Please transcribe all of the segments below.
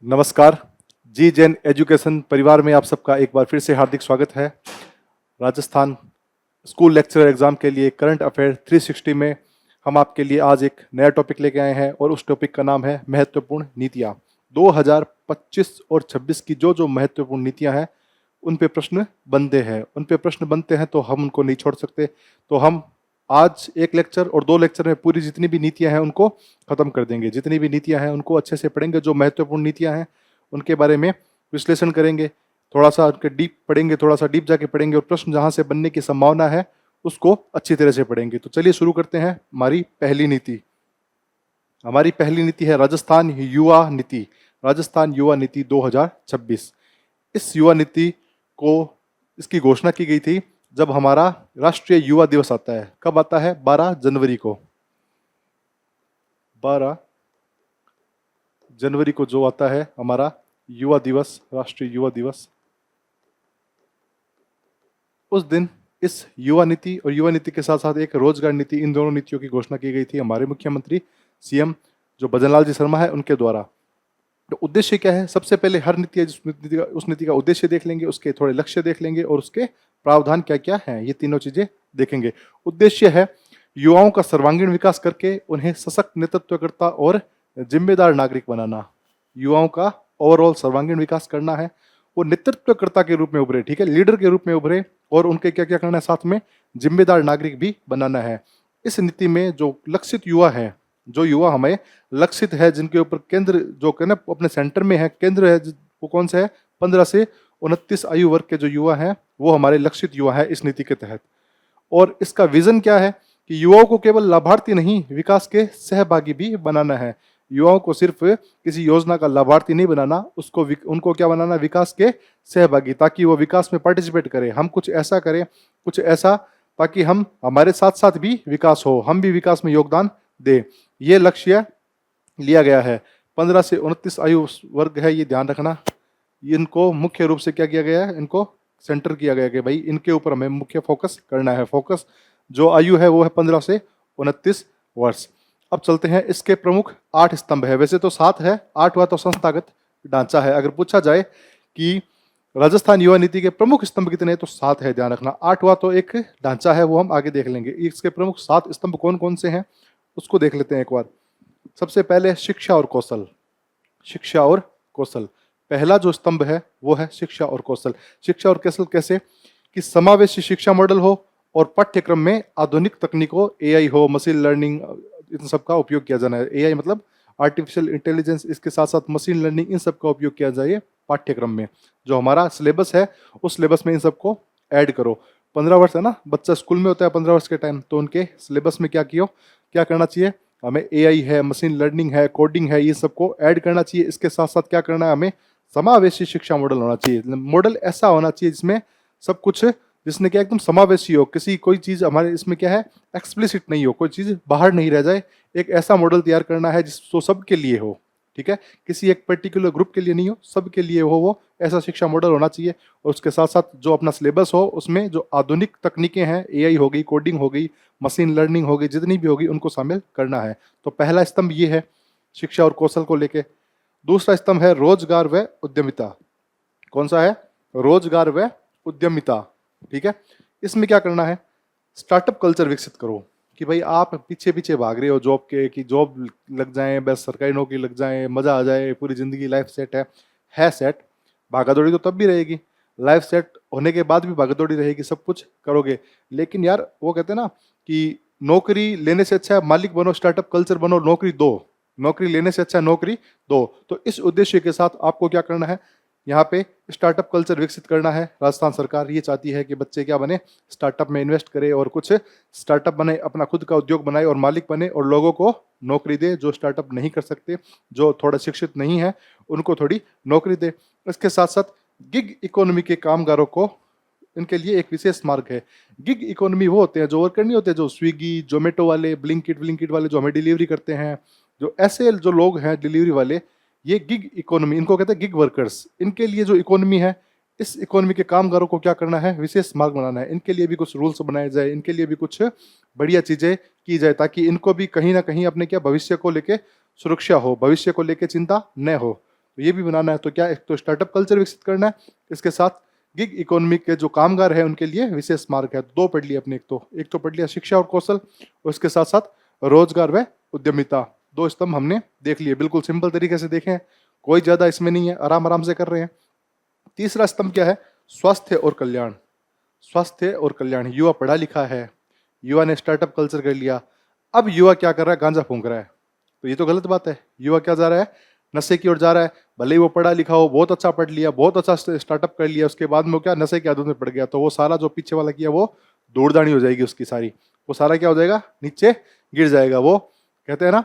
नमस्कार। जी जैन एजुकेशन परिवार में आप सबका एक बार फिर से हार्दिक स्वागत है। राजस्थान स्कूल लेक्चरर एग्जाम के लिए करंट अफेयर 360 में हम आपके लिए आज एक नया टॉपिक लेके आए हैं और उस टॉपिक का नाम है महत्वपूर्ण नीतियाँ। 2025 और 26 की जो महत्वपूर्ण नीतियाँ हैं उन पे प्रश्न बनते हैं तो हम उनको नहीं छोड़ सकते। तो हम आज एक लेक्चर और 2 लेक्चर में पूरी जितनी भी नीतियां हैं उनको खत्म कर देंगे। जितनी भी नीतियां हैं उनको अच्छे से पढ़ेंगे। जो महत्वपूर्ण नीतियां हैं उनके बारे में विश्लेषण करेंगे, थोड़ा सा उनके डीप पढ़ेंगे, थोड़ा सा डीप जाके पढ़ेंगे और प्रश्न जहां से बनने की संभावना है उसको अच्छी तरह से पढ़ेंगे। तो चलिए शुरू करते हैं। हमारी पहली नीति है राजस्थान युवा नीति। राजस्थान युवा नीति 2026। इस युवा नीति को इसकी घोषणा की गई थी जब हमारा राष्ट्रीय युवा दिवस आता है। कब आता है? 12 जनवरी को। 12 जनवरी को जो आता है हमारा युवा दिवस, राष्ट्रीय युवा दिवस, उस दिन इस युवा नीति और युवा नीति के साथ साथ एक रोजगार नीति, इन दोनों नीतियों की घोषणा की गई थी हमारे मुख्यमंत्री सीएम जो भजनलाल जी शर्मा है उनके द्वारा। तो उद्देश्य क्या है? सबसे पहले हर नीति है उस नीति का उद्देश्य देख लेंगे, उसके थोड़े लक्ष्य देख लेंगे और उसके प्रावधान क्या क्या हैं, ये तीनों चीजें देखेंगे। उद्देश्य है युवाओं का सर्वांगीण विकास करके उन्हें सशक्त नेतृत्वकर्ता और जिम्मेदार नागरिक बनाना। युवाओं का ओवरऑल सर्वांगीण विकास करना है, वो नेतृत्वकर्ता के रूप में उभरे, ठीक है, लीडर के रूप में उभरे और उनके क्या क्या करना है, साथ में जिम्मेदार नागरिक भी बनाना है। इस नीति में जो लक्षित युवा है, जो युवा हमें लक्षित है, जिनके ऊपर केंद्र जो कहना अपने सेंटर में है, केंद्र है, वो कौन सा है? 15 से 29 आयु वर्ग के जो युवा हैं वो हमारे लक्षित युवा है इस नीति के तहत। और इसका विजन क्या है कि युवाओं को केवल लाभार्थी नहीं, विकास के सहभागी भी बनाना है। युवाओं को सिर्फ किसी योजना का लाभार्थी नहीं बनाना, उनको क्या बनाना? विकास के सहभागी, ताकि वो विकास में पार्टिसिपेट करें। हम कुछ ऐसा करें, कुछ ऐसा ताकि हम हमारे साथ साथ भी विकास हो, हम भी विकास में योगदान दें। ये लक्ष्य लिया गया है। 15 से 29 आयु वर्ग है, ये ध्यान रखना। इनको मुख्य रूप से क्या किया गया है? इनको सेंटर किया गया कि भाई इनके ऊपर हमें मुख्य फोकस करना है। फोकस जो आयु है वो है 15 से 29 वर्ष। अब चलते हैं, इसके प्रमुख 8 स्तंभ है। वैसे तो 7 है, 8वां तो संस्थागत ढांचा है। अगर पूछा जाए कि राजस्थान युवा नीति के प्रमुख स्तंभ कितने हैं तो 7 है, ध्यान रखना। 8वां तो एक ढांचा है, वो हम आगे देख लेंगे। इसके प्रमुख 7 स्तंभ कौन कौन से हैं उसको देख लेते हैं एक बार। सबसे पहले शिक्षा और कौशल। शिक्षा और कौशल पहला जो स्तंभ है वो है शिक्षा और कौशल। शिक्षा और कौशल कैसे? कि समावेशी शिक्षा मॉडल हो और पाठ्यक्रम में आधुनिक तकनीकों, एआई हो, मशीन लर्निंग, इन सब का उपयोग किया जाना है। एआई मतलब आर्टिफिशियल इंटेलिजेंस, इसके साथ साथ मशीन लर्निंग, इन सब का उपयोग किया जाए पाठ्यक्रम में। जो हमारा सिलेबस है उस सिलेबस में इन सबको ऐड करो। 15 वर्ष है ना, बच्चा स्कूल में होता है 15 वर्ष के टाइम, तो उनके सिलेबस में क्या करना चाहिए? हमें एआई है, मशीन लर्निंग है, कोडिंग है, ये सबको ऐड करना चाहिए। इसके साथ साथ क्या करना है? हमें समावेशी शिक्षा मॉडल होना चाहिए। मॉडल ऐसा होना चाहिए जिसमें सब कुछ, जिसने क्या एकदम समावेशी हो, कोई चीज हमारे इसमें क्या है, एक्सप्लिसिट नहीं हो, कोई चीज बाहर नहीं रह जाए। एक ऐसा मॉडल तैयार करना है जिसको सबके लिए हो, ठीक है, किसी एक पर्टिकुलर ग्रुप के लिए नहीं हो, सबके लिए हो, वो ऐसा शिक्षा मॉडल होना चाहिए। और उसके साथ साथ जो अपना सिलेबस हो उसमें जो आधुनिक तकनीकें हैं, एआई हो गई, कोडिंग हो गई, मशीन लर्निंग हो गई, जितनी भी होगी उनको शामिल करना है। तो पहला स्तंभ ये है शिक्षा और कौशल को लेके। दूसरा स्तंभ है रोजगार व उद्यमिता। कौन सा है? रोजगार व उद्यमिता, ठीक है। इसमें क्या करना है? स्टार्टअप कल्चर विकसित करो कि भाई आप पीछे पीछे भाग रहे हो जॉब के, कि जॉब लग जाए, बस सरकारी नौकरी लग जाए, मजा आ जाए, पूरी जिंदगी लाइफ सेट है सेट। भागादौड़ी तो तब भी रहेगी, लाइफ सेट होने के बाद भी भागादौड़ी रहेगी, सब कुछ करोगे। लेकिन यार वो कहते हैं ना कि नौकरी लेने से अच्छा है मालिक बनो, स्टार्टअप कल्चर बनो, नौकरी दो। नौकरी लेने से अच्छा नौकरी दो। तो इस उद्देश्य के साथ आपको क्या करना है? यहाँ पे स्टार्टअप कल्चर विकसित करना है। राजस्थान सरकार ये चाहती है कि बच्चे क्या बने? स्टार्टअप में इन्वेस्ट करे और कुछ स्टार्टअप बने, अपना खुद का उद्योग बनाए और मालिक बने और लोगों को नौकरी दे। जो स्टार्टअप नहीं कर सकते, जो थोड़ा शिक्षित नहीं है, उनको थोड़ी नौकरी दे। इसके साथ साथ गिग इकोनॉमी के कामगारों को, इनके लिए एक विशेष मार्ग है। गिग इकोनॉमी वो होते हैं जो वर्कर नहीं होते, जो स्विगी, जोमेटो वाले, ब्लिंकिट वाले जो हमें डिलीवरी करते हैं, जो ऐसे जो लोग हैं डिलीवरी वाले, ये गिग इकोनॉमी, इनको कहते हैं गिग वर्कर्स। इनके लिए जो इकोनॉमी है, इस इकोनॉमी के कामगारों को क्या करना है? विशेष मार्ग बनाना है। इनके लिए भी कुछ रूल्स बनाए जाए, इनके लिए भी कुछ बढ़िया चीजें की जाए, ताकि इनको भी कहीं ना कहीं अपने क्या भविष्य को लेके सुरक्षा हो, भविष्य को लेके चिंता न हो। तो ये भी बनाना है। तो क्या, एक तो स्टार्टअप कल्चर विकसित करना है, इसके साथ गिग इकोनॉमी के जो कामगार है उनके लिए विशेष मार्ग है। दो पढ़ लिया अपने, एक तो पढ़ लिया शिक्षा और कौशल, और इसके साथ साथ रोजगार व उद्यमिता। दो स्तंभ हमने देख लिए, बिल्कुल सिंपल तरीके से देखें, कोई ज्यादा इसमें नहीं है, आराम आराम से कर रहे हैं। तीसरा स्तंभ क्या है? स्वास्थ्य और कल्याण। स्वास्थ्य और कल्याण, युवा पढ़ा लिखा है, युवा ने स्टार्टअप कल्चर कर लिया, अब युवा क्या कर रहा है? गांजा फूंक रहा है। तो ये तो गलत बात है। युवा क्या जा रहा है? नशे की ओर जा रहा है। भले ही वो पढ़ा लिखा हो, बहुत अच्छा पढ़ लिया, बहुत अच्छा स्टार्टअप कर लिया, उसके बाद में वो क्या, नशे की आदत में पड़ गया, तो वो सारा जो पीछे वाला किया वो दौड़दानी हो जाएगी उसकी सारी, वो सारा क्या हो जाएगा? नीचे गिर जाएगा। वो कहते हैं ना,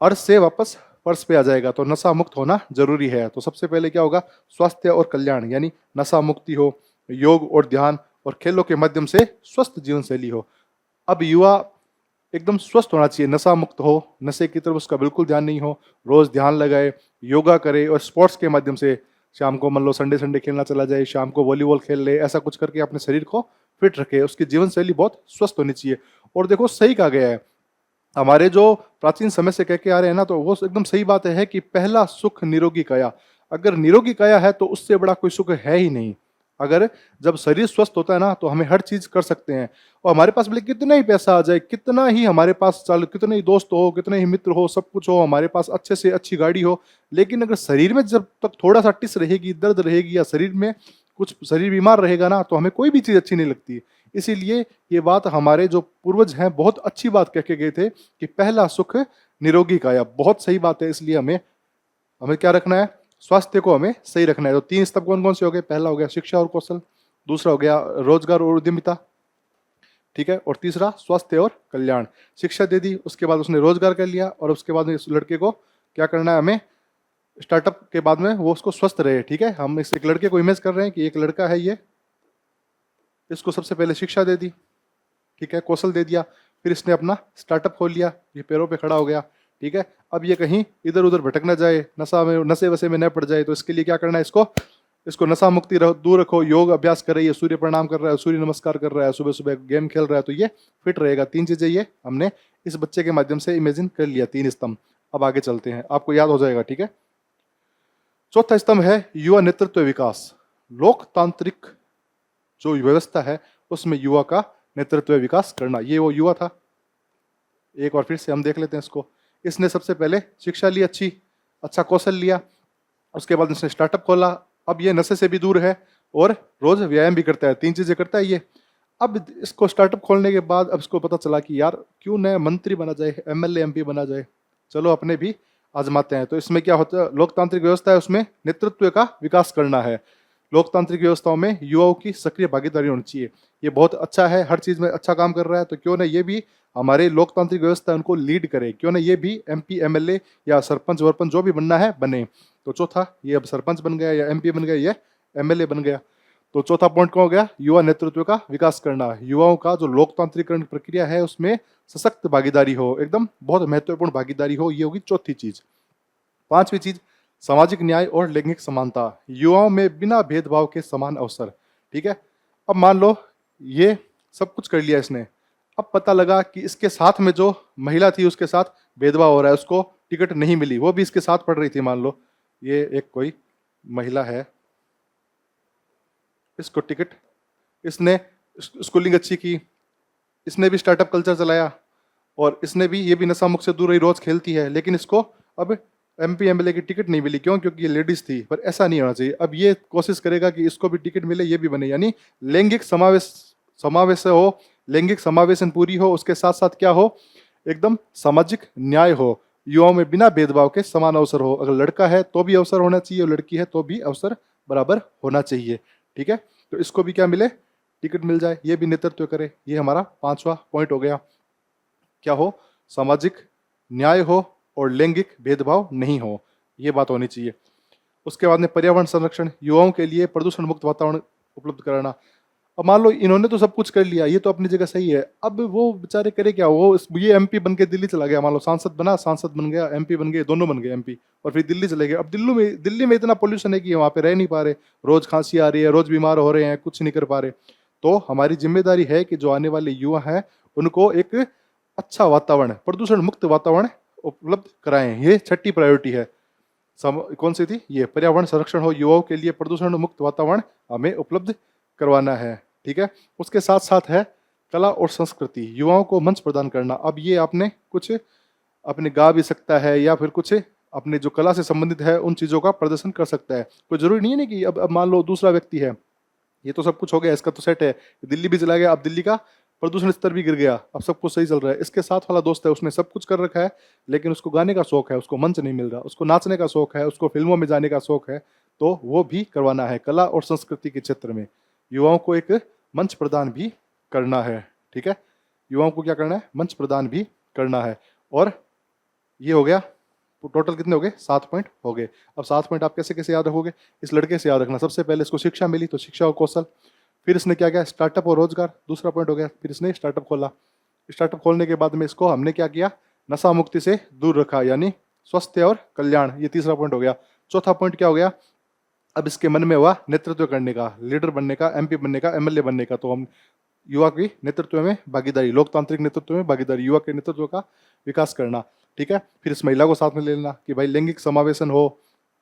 अर्श से वापस फर्श पे आ जाएगा। तो नशा मुक्त होना जरूरी है। तो सबसे पहले क्या होगा? स्वास्थ्य और कल्याण, यानी नशा मुक्ति हो, योग और ध्यान और खेलों के माध्यम से स्वस्थ जीवन शैली हो। अब युवा एकदम स्वस्थ होना चाहिए, नशा मुक्त हो, नशे की तरफ उसका बिल्कुल ध्यान नहीं हो, रोज ध्यान लगाए, योगा करे और स्पोर्ट्स के माध्यम से शाम को मान लो संडे संडे खेलना चला जाए, शाम को वॉलीबॉल खेल ले, ऐसा कुछ करके अपने शरीर को फिट रखे। उसकी जीवन शैली बहुत स्वस्थ होनी चाहिए। और देखो, सही कहा गया है, हमारे जो प्राचीन समय से कह के आ रहे हैं ना, तो वो एकदम सही बात है कि पहला सुख निरोगी काया। अगर निरोगी काया है तो उससे बड़ा कोई सुख है ही नहीं। अगर जब शरीर स्वस्थ होता है ना, तो हमें हर चीज कर सकते हैं। और हमारे पास भले कितना ही पैसा आ जाए, कितना ही हमारे पास चाल, कितने ही दोस्त हो, कितने ही मित्र हो, सब कुछ हो, हमारे पास अच्छे से अच्छी गाड़ी हो, लेकिन अगर शरीर में जब तक थोड़ा सा टिस रहेगी, दर्द रहेगी, या शरीर में कुछ, शरीर बीमार रहेगा ना, तो हमें कोई भी चीज अच्छी नहीं लगती। इसीलिए ये बात हमारे जो पूर्वज हैं बहुत अच्छी बात कह के गए थे कि पहला सुख निरोगी काया। बहुत सही बात है। इसलिए हमें हमें क्या रखना है? स्वास्थ्य को हमें सही रखना है। तो तीन स्तंभ कौन कौन से हो गए? पहला हो गया शिक्षा और कौशल, दूसरा हो गया रोजगार और उद्यमिता, ठीक है, और तीसरा स्वास्थ्य और कल्याण। शिक्षा दे दी, उसके बाद उसने रोजगार कर लिया, और उसके बाद इस लड़के को क्या करना है? हमें स्टार्टअप के बाद में वो उसको स्वस्थ रहे। ठीक है, हम इस एक लड़के को इमेज कर रहे हैं कि एक लड़का है ये, इसको सबसे पहले शिक्षा दे दी, ठीक है, कौशल दे दिया, फिर इसने अपना स्टार्टअप खोल लिया, ये पैरों पे खड़ा हो गया। ठीक है, अब ये कहीं इधर उधर भटक ना जाए, नशे वसे में न पड़ जाए, तो इसके लिए क्या करना है? इसको नशा मुक्ति दूर रखो, योग अभ्यास करे, ये सूर्य प्रणाम कर रहा है, सूर्य नमस्कार कर रहा है, सुबह सुबह गेम खेल रहा है, तो ये फिट रहेगा। तीन चीजें ये हमने इस बच्चे के माध्यम से इमेजिन कर लिया, तीन स्तंभ। अब आगे चलते हैं, आपको याद हो जाएगा। ठीक है, चौथा स्तंभ है युवा नेतृत्व विकास। लोकतांत्रिक जो व्यवस्था है उसमें युवा का नेतृत्व विकास करना, ये वो युवा था। एक बार फिर से हम देख लेते हैं इसको। इसने सबसे पहले शिक्षा ली, अच्छा कौशल लिया, उसके बाद इसने स्टार्टअप खोला। अब ये नशे से भी दूर है और रोज व्यायाम भी करता है, तीन चीजें करता है ये। अब इसको स्टार्टअप खोलने के बाद अब इसको पता चला कि यार क्यों न मंत्री बना जाए, एमएलए एमपी बना जाए, चलो अपने भी आजमाते हैं। तो इसमें क्या होता है? लोकतांत्रिक व्यवस्था है, उसमें नेतृत्व का विकास करना है। लोकतांत्रिक व्यवस्थाओं में युवाओं की सक्रिय भागीदारी होनी चाहिए। ये बहुत अच्छा है, हर चीज में अच्छा काम कर रहा है, तो क्यों ना ये भी हमारे लोकतांत्रिक व्यवस्था उनको लीड करे, क्यों ना ये भी एमपी एमएलए या सरपंच वरपंच जो भी बनना है बने। तो चौथा, ये अब सरपंच बन गया या एमपी बन गया, ये एमएलए बन गया। तो चौथा पॉइंट कौन हो गया? युवा नेतृत्व का विकास करना। युवाओं का जो लोकतांत्रिकरण प्रक्रिया है उसमें सशक्त भागीदारी हो, एकदम बहुत महत्वपूर्ण भागीदारी हो, ये होगी चौथी चीज। पांचवी चीज, सामाजिक न्याय और लैंगिक समानता। युवाओं में बिना भेदभाव के समान अवसर। ठीक है, अब मान लो ये सब कुछ कर लिया इसने, अब पता लगा कि इसके साथ में जो महिला थी उसके साथ भेदभाव हो रहा है, उसको टिकट नहीं मिली, वो भी इसके साथ पढ़ रही थी। मान लो ये एक कोई महिला है, इसको टिकट, इसने स्कूलिंग अच्छी की, इसने भी स्टार्टअप कल्चर चलाया, और इसने भी, ये भी नशा मुक्त से दूर रही, रोज खेलती है, लेकिन इसको अब एमपी एमएलए की टिकट नहीं मिली। क्यों? क्योंकि ये लेडीज थी। पर ऐसा नहीं होना चाहिए। अब ये कोशिश करेगा कि इसको भी टिकट मिले, ये भी बने, यानी लैंगिक समावेश हो, लैंगिक समावेशन पूरी हो, उसके साथ साथ क्या हो? एकदम सामाजिक न्याय हो, युवाओं में बिना भेदभाव के समान अवसर हो। अगर लड़का है तो भी अवसर होना चाहिए, और लड़की है तो भी अवसर बराबर होना चाहिए। ठीक है, तो इसको भी क्या मिले? टिकट मिल जाए, ये भी नेतृत्व करे। ये हमारा पांचवा पॉइंट हो गया। क्या हो? सामाजिक न्याय हो और लैंगिक भेदभाव नहीं हो, ये बात होनी चाहिए। उसके बाद में पर्यावरण संरक्षण, युवाओं के लिए प्रदूषण मुक्त वातावरण उपलब्ध कराना। अब मान लो इन्होंने तो सब कुछ कर लिया, ये तो अपनी जगह सही है, अब वो बेचारे करे क्या? ये एमपी बन के दिल्ली चला गया, मान लो सांसद बना, सांसद बन गया, एमपी बन गए, दोनों बन गए एमपी, और फिर दिल्ली चले गए। अब दिल्ली में इतना पोल्यूशन है कि वहाँ पे रह नहीं पा रहे, रोज खांसी आ रही है, रोज बीमार हो रहे हैं, कुछ नहीं कर पा रहे। तो हमारी जिम्मेदारी है कि जो आने वाले युवा हैं उनको एक अच्छा वातावरण, प्रदूषण मुक्त वातावरण उपलब्ध कराएं। ये छठी प्रायोरिटी है। कौन सी थी ये? पर्यावरण संरक्षण हो, युवाओं के लिए प्रदूषण मुक्त वातावरण हमें उपलब्ध करवाना है। ठीक है, उसके साथ साथ है कला और संस्कृति, युवाओं को मंच प्रदान करना। अब ये आपने कुछ अपने गा भी सकता है या फिर कुछ अपने जो कला से संबंधित है उन चीज़ों का प्रदर्शन कर सकता है। कोई जरूरी नहीं है ना कि अब मान लो दूसरा व्यक्ति है, ये तो सब कुछ हो गया, इसका तो सेट है, दिल्ली भी चला गया, अब दिल्ली का प्रदूषण स्तर भी गिर गया, अब सब कुछ सही चल रहा है। इसके साथ वाला दोस्त है, उसने सब कुछ कर रखा है, लेकिन उसको गाने का शौक है, उसको मंच नहीं मिल रहा, उसको नाचने का शौक है, उसको फिल्मों में जाने का शौक है, तो वो भी करवाना है। कला और संस्कृति के क्षेत्र में युवाओं को एक मंच प्रदान भी करना है। ठीक है, युवाओं को क्या करना है? मंच प्रदान भी करना है। और ये हो गया, तो टोटल कितने हो गए? 7 पॉइंट हो गए। अब 7 पॉइंट आप कैसे कैसे याद रखोगे? इस लड़के से याद रखना। सबसे पहले इसको शिक्षा मिली, तो शिक्षा और कौशल। फिर इसने क्या किया? स्टार्टअप और रोजगार, दूसरा पॉइंट हो गया। फिर इसने स्टार्टअप खोला, स्टार्टअप खोलने के बाद में इसको हमने क्या किया? नशा मुक्ति से दूर रखा, यानी स्वास्थ्य और कल्याण, ये तीसरा पॉइंट हो गया। चौथा पॉइंट क्या हो गया? अब इसके मन में हुआ नेतृत्व करने का, लीडर बनने का, एमपी बनने का, एमएलए बनने का। तो हम युवा की नेतृत्व में भागीदारी, लोकतांत्रिक नेतृत्व में भागीदारी, युवा के नेतृत्व का विकास करना। ठीक है, फिर इस महिला को साथ में ले लेना कि भाई लैंगिक समावेशन हो,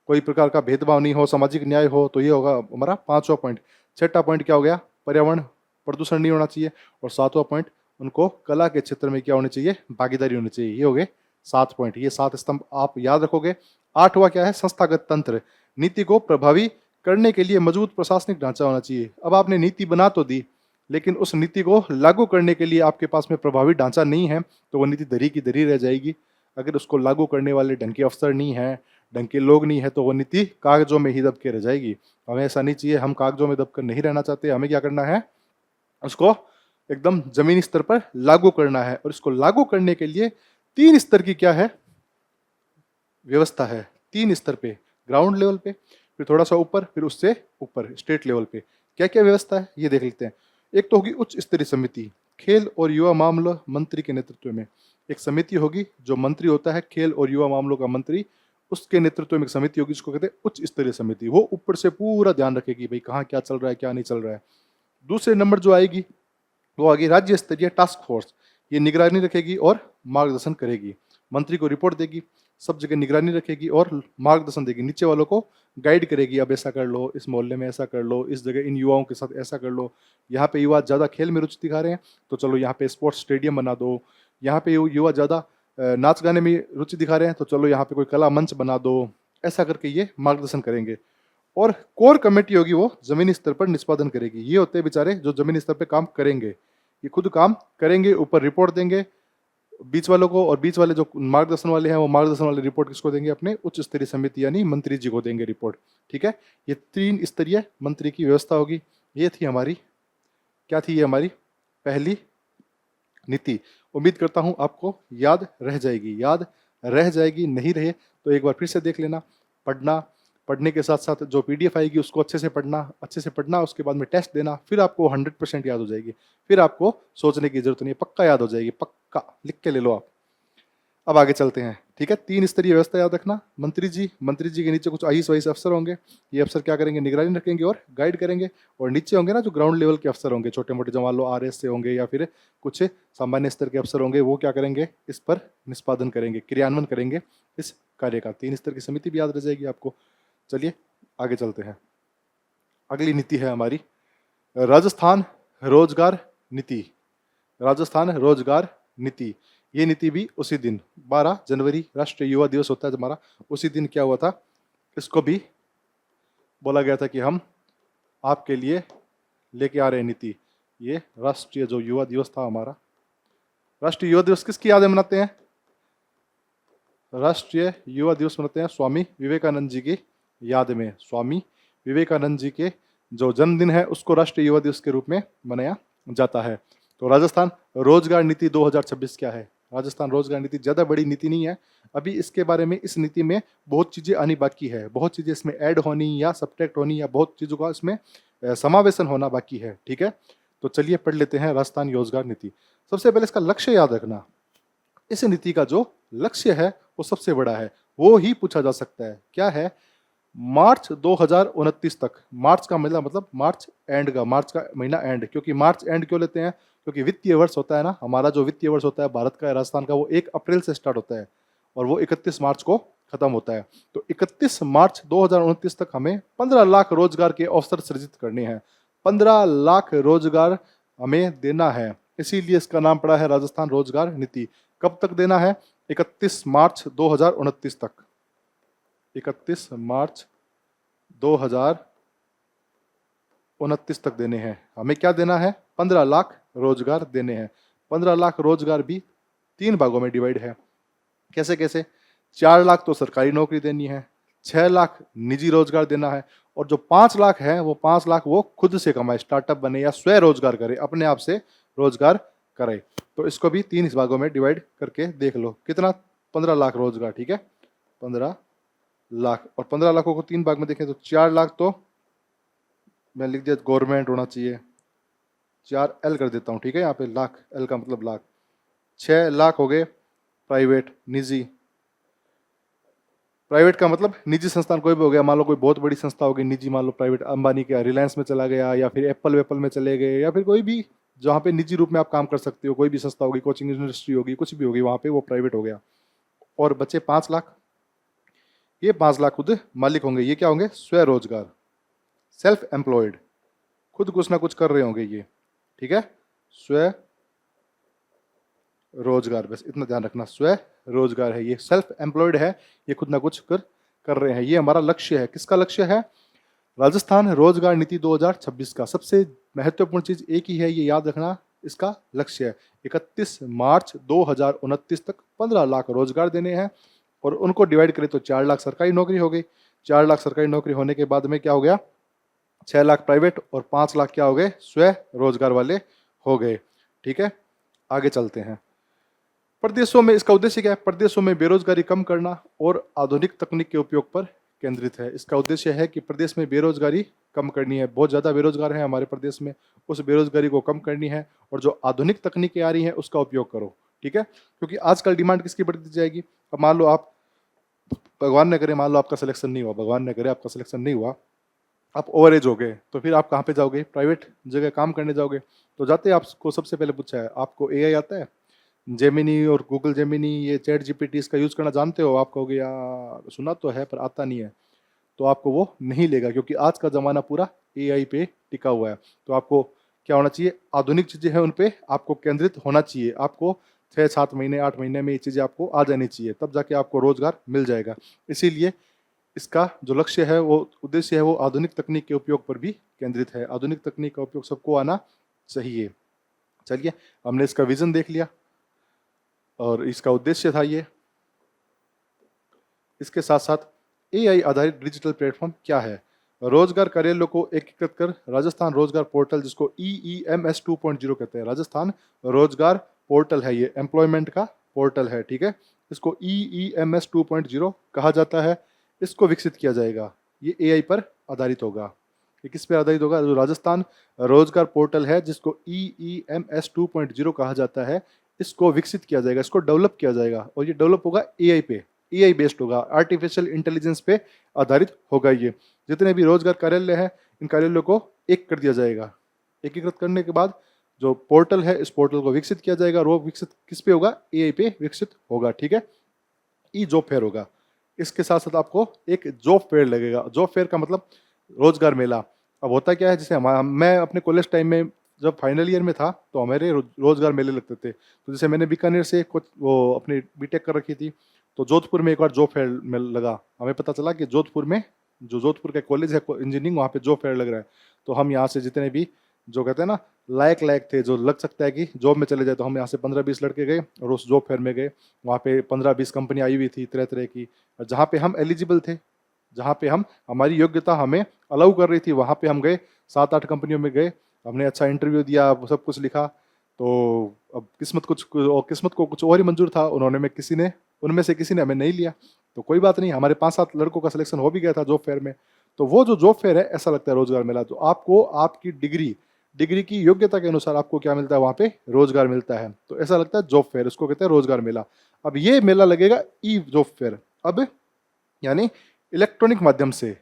कोई प्रकार का भेदभाव नहीं हो, सामाजिक न्याय हो, तो ये होगा हमारा 5वां पॉइंट। 6वां पॉइंट क्या हो गया? पर्यावरण प्रदूषण नहीं होना चाहिए। और 7वां पॉइंट, उनको कला के क्षेत्र में क्या होनी चाहिए? भागीदारी होनी चाहिए। ये हो गए 7 पॉइंट, ये 7 स्तंभ आप याद रखोगे। 8वां क्या है? संस्थागत तंत्र, नीति को प्रभावी करने के लिए मजबूत प्रशासनिक ढांचा होना चाहिए। अब आपने नीति बना तो दी, लेकिन उस नीति को लागू करने के लिए आपके पास में प्रभावी ढांचा नहीं है, तो वो नीति दरी की दरी रह जाएगी। अगर उसको लागू करने वाले ढंग के अफसर नहीं है, ढंग के लोग नहीं है, तो वो नीति कागजों में ही दब के रह जाएगी। हमें ऐसा नहीं चाहिए, हम कागजों में दब कर नहीं रहना चाहते। हमें क्या करना है? उसको एकदम जमीनी स्तर पर लागू करना है। और इसको लागू करने के लिए 3 स्तर की क्या है? व्यवस्था है। 3 स्तर पे, ग्राउंड लेवल पे, फिर थोड़ा सा ऊपर, फिर उससे ऊपर स्टेट लेवल पे क्या क्या व्यवस्था है ये देख लेते हैं। एक तो होगी उच्च स्तरीय समिति, खेल और युवा मामला मंत्री के नेतृत्व में एक समिति होगी। जो मंत्री होता है खेल और युवा मामलों का मंत्री, उसके नेतृत्व में एक समिति होगी, जिसको कहते हैं उच्च स्तरीय समिति। वो ऊपर से पूरा ध्यान रखेगी भाई कहाँ क्या चल रहा है, क्या नहीं चल रहा है। दूसरे नंबर जो आएगी वो आगे राज्य स्तरीय टास्क फोर्स, ये निगरानी रखेगी और मार्गदर्शन करेगी, मंत्री को रिपोर्ट देगी, सब जगह निगरानी रखेगी और मार्गदर्शन देगी, नीचे वालों को गाइड करेगी। अब ऐसा कर लो, इस मोहल्ले में ऐसा कर लो, इस जगह इन युवाओं के साथ ऐसा कर लो, यहाँ पे युवा ज़्यादा खेल में रुचि दिखा रहे हैं तो चलो यहाँ पे स्पोर्ट्स स्टेडियम बना दो, यहाँ पे युवा ज़्यादा नाच गाने में रुचि दिखा रहे हैं तो चलो यहाँ पे कोई कला मंच बना दो। ऐसा करके ये मार्गदर्शन करेंगे। और कोर कमेटी होगी, वो जमीनी स्तर पर निष्पादन करेगी। ये होते हैं बेचारे जो जमीनी स्तर पर काम करेंगे, ये खुद काम करेंगे, ऊपर रिपोर्ट देंगे बीच वालों को, और बीच वाले जो मार्गदर्शन वाले हैं वो मार्गदर्शन वाले रिपोर्ट किसको देंगे? अपने उच्च स्तरीय समिति यानी मंत्री जी को देंगे रिपोर्ट। ठीक है, ये 3 स्तरीय मंत्री की व्यवस्था होगी। ये थी हमारी, क्या थी? ये हमारी पहली नीति। उम्मीद करता हूं आपको याद रह जाएगी। याद रह जाएगी, नहीं रहे तो एक बार फिर से देख लेना। पढ़ने के साथ साथ जो पीडीएफ आएगी उसको अच्छे से पढ़ना, उसके बाद में टेस्ट देना, फिर आपको 100% याद हो जाएगी। फिर आपको सोचने की जरूरत नहीं है, पक्का याद हो जाएगी, पक्का लिख के ले लो आप। अब आगे चलते हैं। ठीक है, 3 स्तरीय व्यवस्था याद रखना। मंत्री जी के नीचे कुछ आईएएस वाईएएस अफसर होंगे। ये अफसर क्या करेंगे? निगरानी रखेंगे और गाइड करेंगे। और नीचे होंगे ना जो ग्राउंड लेवल के अफसर होंगे, छोटे मोटे, जो मान लो आरएस से होंगे या फिर कुछ सामान्य स्तर के अफसर होंगे, वो क्या करेंगे? इस पर निष्पादन करेंगे, क्रियान्वयन करेंगे इस कार्य का। 3 स्तर की समिति भी याद रह जाएगी आपको। चलिए आगे चलते हैं। अगली नीति है हमारी राजस्थान रोजगार नीति। राजस्थान रोजगार नीति, ये नीति भी उसी दिन 12 जनवरी राष्ट्रीय युवा दिवस होता है हमारा, उसी दिन क्या हुआ था? इसको भी बोला गया था कि हम आपके लिए लेके आ रहे हैं नीति। ये राष्ट्रीय जो युवा दिवस था हमारा, राष्ट्रीय युवा दिवस किसकी याद में मनाते हैं? राष्ट्रीय युवा दिवस मनाते हैं स्वामी विवेकानंद जी की याद में। स्वामी विवेकानंद जी के जो जन्मदिन है उसको राष्ट्रीय युवा दिवस के रूप में मनाया जाता है। तो राजस्थान रोजगार नीति 2026 क्या है? राजस्थान रोजगार नीति ज़्यादा बड़ी नीति नहीं है, अभी इसके बारे में, इस नीति में बहुत चीज़ें आनी बाकी है, बहुत चीज़ें इसमें ऐड होनी या सब्ट्रैक्ट होनी, या बहुत चीज़ों का इसमें समावेशन होना बाकी है। ठीक है, तो चलिए पढ़ लेते हैं राजस्थान रोजगार नीति। सबसे पहले इसका लक्ष्य याद रखना। इस नीति का जो लक्ष्य है वो सबसे बड़ा है, वो ही पूछा जा सकता है। क्या है? मार्च 2029 तक, मार्च का मतलब मार्च एंड का, मार्च का महीना एंड। क्योंकि मार्च एंड क्यों लेते हैं? क्योंकि वित्तीय वर्ष होता है ना हमारा, जो वित्तीय वर्ष होता है भारत का, राजस्थान का, वो 1 अप्रैल से स्टार्ट होता है और वो 31 मार्च को खत्म होता है। तो 31 मार्च 2029 तक हमें 15 लाख रोजगार के अवसर सृजित करने हैं। 15 लाख रोजगार हमें देना है, इसीलिए इसका नाम पड़ा है राजस्थान रोजगार नीति। कब तक देना है? 31 मार्च 2029 तक। 31 मार्च 2029 तक देने हैं। हमें क्या देना है? 15 लाख रोजगार देने हैं। 15 लाख रोजगार भी 3 भागों में डिवाइड है। कैसे कैसे? 4 लाख तो सरकारी नौकरी देनी है, 6 लाख निजी रोजगार देना है, और जो 5 लाख है वो 5 लाख वो खुद से कमाए, स्टार्टअप बने या स्वयं रोजगार करे, अपने आप से रोजगार करे। तो इसको भी 3 भागों में डिवाइड करके देख लो कितना, 15 लाख रोजगार, ठीक है, 15 लाख। और 15 लाखों को 3 भाग में देखें तो 4 लाख तो मैं लिख दिया गवर्नमेंट होना चाहिए, 4 L कर देता हूँ, ठीक है, यहाँ पे लाख, L का मतलब लाख। 6 लाख हो गए प्राइवेट, निजी। प्राइवेट का मतलब निजी संस्थान कोई भी हो गया, मान लो कोई बहुत बड़ी संस्था होगी निजी, मान लो प्राइवेट, अंबानी के रिलायंस में चला गया, या फिर एप्पल वेप्पल में चले गए, या फिर कोई भी जहाँ पे निजी रूप में आप काम कर सकते हो, कोई भी संस्था होगी, कोचिंग यूनिवर्सिटी होगी, कुछ भी होगी, वहाँ पे वो प्राइवेट हो गया। और बचे 5 लाख, ये 5 लाख खुद मालिक होंगे। ये क्या होंगे? स्वरोजगार, सेल्फ एम्प्लॉयड, खुद कुछ ना कुछ कर रहे होंगे ये, ठीक है, स्व रोजगार, बस इतना ध्यान रखना, स्व रोजगार है ये, सेल्फ एम्प्लॉयड है, ये खुद ना कुछ कर रहे हैं। ये हमारा लक्ष्य है। किसका लक्ष्य है? राजस्थान रोजगार नीति 2026 का। सबसे महत्वपूर्ण चीज एक ही है, ये याद रखना, इसका लक्ष्य है 31 मार्च 2029 तक 15 लाख रोजगार देने हैं, और उनको डिवाइड करें तो 4 लाख सरकारी नौकरी हो गई। 4 लाख सरकारी नौकरी होने के बाद में क्या हो गया? 6 लाख प्राइवेट और 5 लाख क्या हो गए? स्व रोजगार वाले हो गए, ठीक है। आगे चलते हैं। प्रदेशों में इसका उद्देश्य क्या है? प्रदेशों में बेरोजगारी कम करना और आधुनिक तकनीक के उपयोग पर केंद्रित है। इसका उद्देश्य है कि प्रदेश में बेरोजगारी कम करनी है। बहुत ज़्यादा बेरोजगार है हमारे प्रदेश में, उस बेरोजगारी को कम करनी है, और जो आधुनिक तकनीकें आ रही हैं उसका उपयोग करो, ठीक है। क्योंकि आजकल डिमांड किसकी बढ़ती जाएगी? अब मान लो आप, भगवान न करे, मान लो आपका सिलेक्शन नहीं हुआ, भगवान न करे आपका सिलेक्शन नहीं हुआ, आप ओवर एज हो गए, तो फिर आप कहाँ पे जाओगे? प्राइवेट जगह काम करने जाओगे। तो जाते आपको सबसे पहले पूछा है, आपको एआई आता है? जेमिनी और गूगल जेमिनी, ये चैट जीपीटी, इसका यूज़ करना जानते हो? आप कहोगे यार सुना तो है पर आता नहीं है, तो आपको वो नहीं लेगा, क्योंकि आज का ज़माना पूरा एआई पे टिका हुआ है। तो आपको क्या होना चाहिए? आधुनिक चीज़ें हैं उन पे आपको केंद्रित होना चाहिए। आपको 6-7 महीने 8 महीने में ये चीज़ें आपको आ जानी चाहिए, तब जाके आपको रोज़गार मिल जाएगा। इसीलिए इसका जो लक्ष्य है, वो उद्देश्य है, वो आधुनिक तकनीक के उपयोग पर भी केंद्रित है। आधुनिक तकनीक का उपयोग सबको आना चाहिए। चलिए, हमने इसका विजन देख लिया और इसका उद्देश्य था ये। इसके साथ साथ एआई आधारित डिजिटल प्लेटफॉर्म क्या है? रोजगार कार्यालयों को एकीकृत कर राजस्थान रोजगार पोर्टल, जिसको EEMS 2.0 कहते हैं, राजस्थान रोजगार पोर्टल है, ये एम्प्लॉयमेंट का पोर्टल है, ठीक है। इसको EEMS 2.0 कहा जाता है। इसको विकसित किया जाएगा। ये एआई पर आधारित होगा। ये किस पर आधारित होगा? जो राजस्थान रोजगार पोर्टल है, जिसको EEMS 2.0 कहा जाता है, इसको विकसित किया जाएगा, इसको डेवलप किया जाएगा, और ये डेवलप होगा एआई पे, एआई बेस्ड होगा, आर्टिफिशियल इंटेलिजेंस पे आधारित होगा। ये जितने भी रोजगार कार्यालय हैं, इन कार्यालयों को एक कर दिया जाएगा। एकीकृत करने के बाद जो पोर्टल है, इस पोर्टल को विकसित किया जाएगा, और वो विकसित किस पे होगा? एआई पे विकसित होगा, ठीक है। ई जॉब फेयर होगा। इसके साथ साथ आपको एक जॉब फेयर लगेगा। जॉब फेयर का मतलब रोजगार मेला। अब होता क्या है, जैसे मैं अपने कॉलेज टाइम में जब फाइनल ईयर में था, तो हमारे रोजगार मेले लगते थे। तो जैसे मैंने बीकानेर से कुछ वो अपनी बीटेक कर रखी थी, तो जोधपुर में एक बार जॉब फेयर में लगा। हमें पता चला कि जोधपुर में, जो जोधपुर का कॉलेज है इंजीनियरिंग, वहाँ पे जॉब फेयर लग रहा है। तो हम यहाँ से जितने भी जो कहते हैं ना लायक थे, जो लग सकता है कि जॉब में चले जाए, तो हम यहाँ से 15-20 लड़के गए और उस जॉब फेयर में गए। वहाँ पे 15-20 कंपनी आई हुई थी तरह तरह की, और जहाँ पे हम एलिजिबल थे, जहाँ पे हम हमारी योग्यता हमें अलाउ कर रही थी, वहाँ पे हम गए। 7-8 कंपनियों में गए, हमने अच्छा इंटरव्यू दिया, सब कुछ लिखा। तो अब किस्मत को कुछ और ही मंजूर था। उनमें से किसी ने हमें नहीं लिया, तो कोई बात नहीं, हमारे 5-7 लड़कों का सिलेक्शन हो भी गया था जॉब फेयर में। तो वो जो जॉब फेयर है, ऐसा लगता है रोजगार मेला। तो आपको आपकी डिग्री की योग्यता के अनुसार आपको क्या मिलता है? वहाँ पे रोजगार मिलता है। तो ऐसा लगता है जॉब फेयर, उसको कहते हैं रोजगार मेला। अब ये मेला लगेगा ई जॉब फेयर, अब यानी इलेक्ट्रॉनिक माध्यम से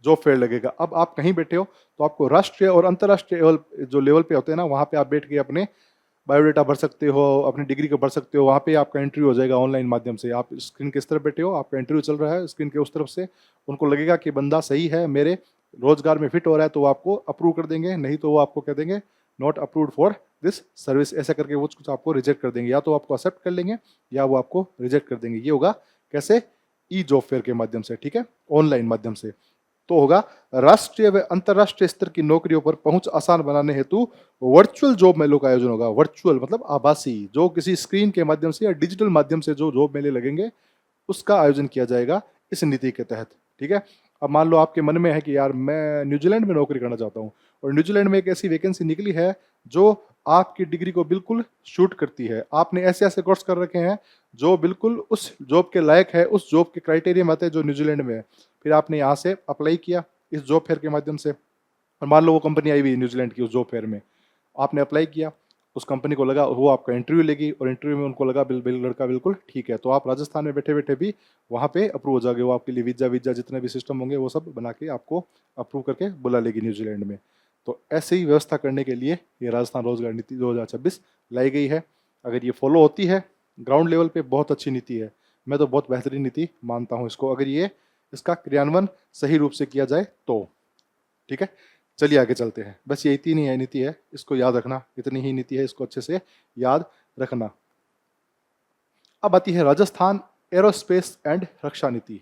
जॉब फेयर लगेगा। अब आप कहीं बैठे हो, तो आपको राष्ट्रीय और अंतर्राष्ट्रीय जो लेवल पे होते हैं ना, वहाँ पे आप बैठ के अपने बायोडाटा भर सकते हो, अपनी डिग्री को भर सकते हो, वहाँ पे आपका इंटरव्यू हो जाएगा ऑनलाइन माध्यम से। आप स्क्रीन के इस तरफ बैठे हो, आपका इंटरव्यू चल रहा है स्क्रीन के उस तरफ से, उनको लगेगा कि बंदा सही है, मेरे रोजगार में फिट हो रहा है, तो वो आपको अप्रूव कर देंगे, नहीं तो वो आपको कह देंगे not approved for this service, ऐसा करके वो कुछ आपको रिजेक्ट कर देंगे, या तो आपको एक्सेप्ट कर लेंगे या वो आपको रिजेक्ट कर देंगे। ये होगा कैसे? ई जॉब फेयर के माध्यम से, ठीक है, ऑनलाइन माध्यम से। तो होगा राष्ट्रीय व अंतर्राष्ट्रीय स्तर की नौकरियों पर पहुंच आसान बनाने हेतु वर्चुअल जॉब मेलों का आयोजन होगा। वर्चुअल मतलब आभासी, जो किसी स्क्रीन के माध्यम से या डिजिटल माध्यम से जो जॉब मेले लगेंगे उसका आयोजन किया जाएगा इस नीति के तहत, ठीक है। अब मान लो आपके मन में है कि यार मैं न्यूजीलैंड में नौकरी करना चाहता हूँ, और न्यूजीलैंड में एक ऐसी वैकेंसी निकली है जो आपकी डिग्री को बिल्कुल शूट करती है, आपने ऐसे ऐसे कोर्स कर रखे हैं जो बिल्कुल उस जॉब के लायक है, उस जॉब के क्राइटेरिया में आते हैं जो न्यूजीलैंड में है। फिर आपने यहाँ से अप्लाई किया इस जॉब फेयर के माध्यम से, और मान लो वो कंपनी आई हुई है न्यूजीलैंड की उस जॉब फेयर में, आपने अप्लाई किया, उस कंपनी को लगा वो आपका इंटरव्यू लेगी, और इंटरव्यू में उनको लगा लड़का बिल्कुल ठीक है, तो आप राजस्थान में बैठे बैठे भी वहाँ पे अप्रूव हो जाओगे, वो आपके लिए वीजा वीजा जितने भी सिस्टम होंगे वो सब बना के आपको अप्रूव करके बुला लेगी न्यूजीलैंड में। तो ऐसे ही व्यवस्था करने के लिए ये राजस्थान रोजगार नीति 2026 लाई गई है। अगर ये फॉलो होती है ग्राउंड लेवल पे बहुत अच्छी नीति है, मैं तो बहुत बेहतरीन नीति मानता हूँ इसको, अगर ये इसका क्रियान्वयन सही रूप से किया जाए तो, ठीक है। चलिए आगे चलते हैं, बस ये तीन ही नीति है, इसको याद रखना, इतनी ही नीति है, इसको अच्छे से याद रखना। अब आती है राजस्थान एरोस्पेस एंड रक्षा नीति।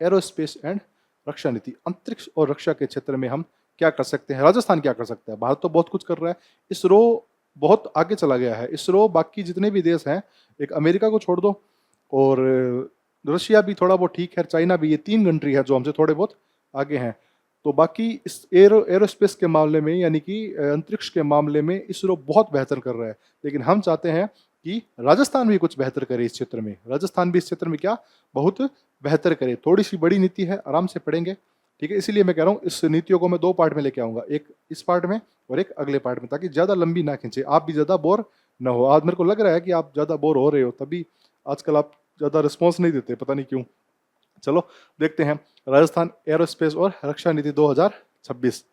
एरोस्पेस एंड रक्षा नीति, अंतरिक्ष और रक्षा के क्षेत्र में हम क्या कर सकते हैं, राजस्थान क्या कर सकता है। भारत तो बहुत कुछ कर रहा है, इसरो बहुत आगे चला गया है, इसरो बाकी जितने भी देश हैं, एक अमेरिका को छोड़ दो, और रशिया भी थोड़ा बहुत ठीक है, चाइना भी, ये तीन कंट्री है जो हमसे थोड़े बहुत आगे हैं। तो बाकी इस एरोस्पेस के मामले में, यानी कि अंतरिक्ष के मामले में इसरो बहुत बेहतर कर रहा है, लेकिन हम चाहते हैं कि राजस्थान भी कुछ बेहतर करे इस क्षेत्र में, राजस्थान भी इस क्षेत्र में क्या बहुत बेहतर करे। थोड़ी सी बड़ी नीति है, आराम से पढ़ेंगे, ठीक है, इसीलिए मैं कह रहा हूँ इस नीतियों को मैं दो पार्ट में लेके आऊंगा, एक इस पार्ट में और एक अगले पार्ट में, ताकि ज़्यादा लंबी ना खींचे, आप भी ज़्यादा बोर ना हो। आज मेरे को लग रहा है कि आप ज़्यादा बोर हो रहे हो, तभी आजकल आप ज़्यादा रिस्पॉन्स नहीं देते, पता नहीं क्यों। चलो देखते हैं राजस्थान एरोस्पेस और रक्षा नीति 2026।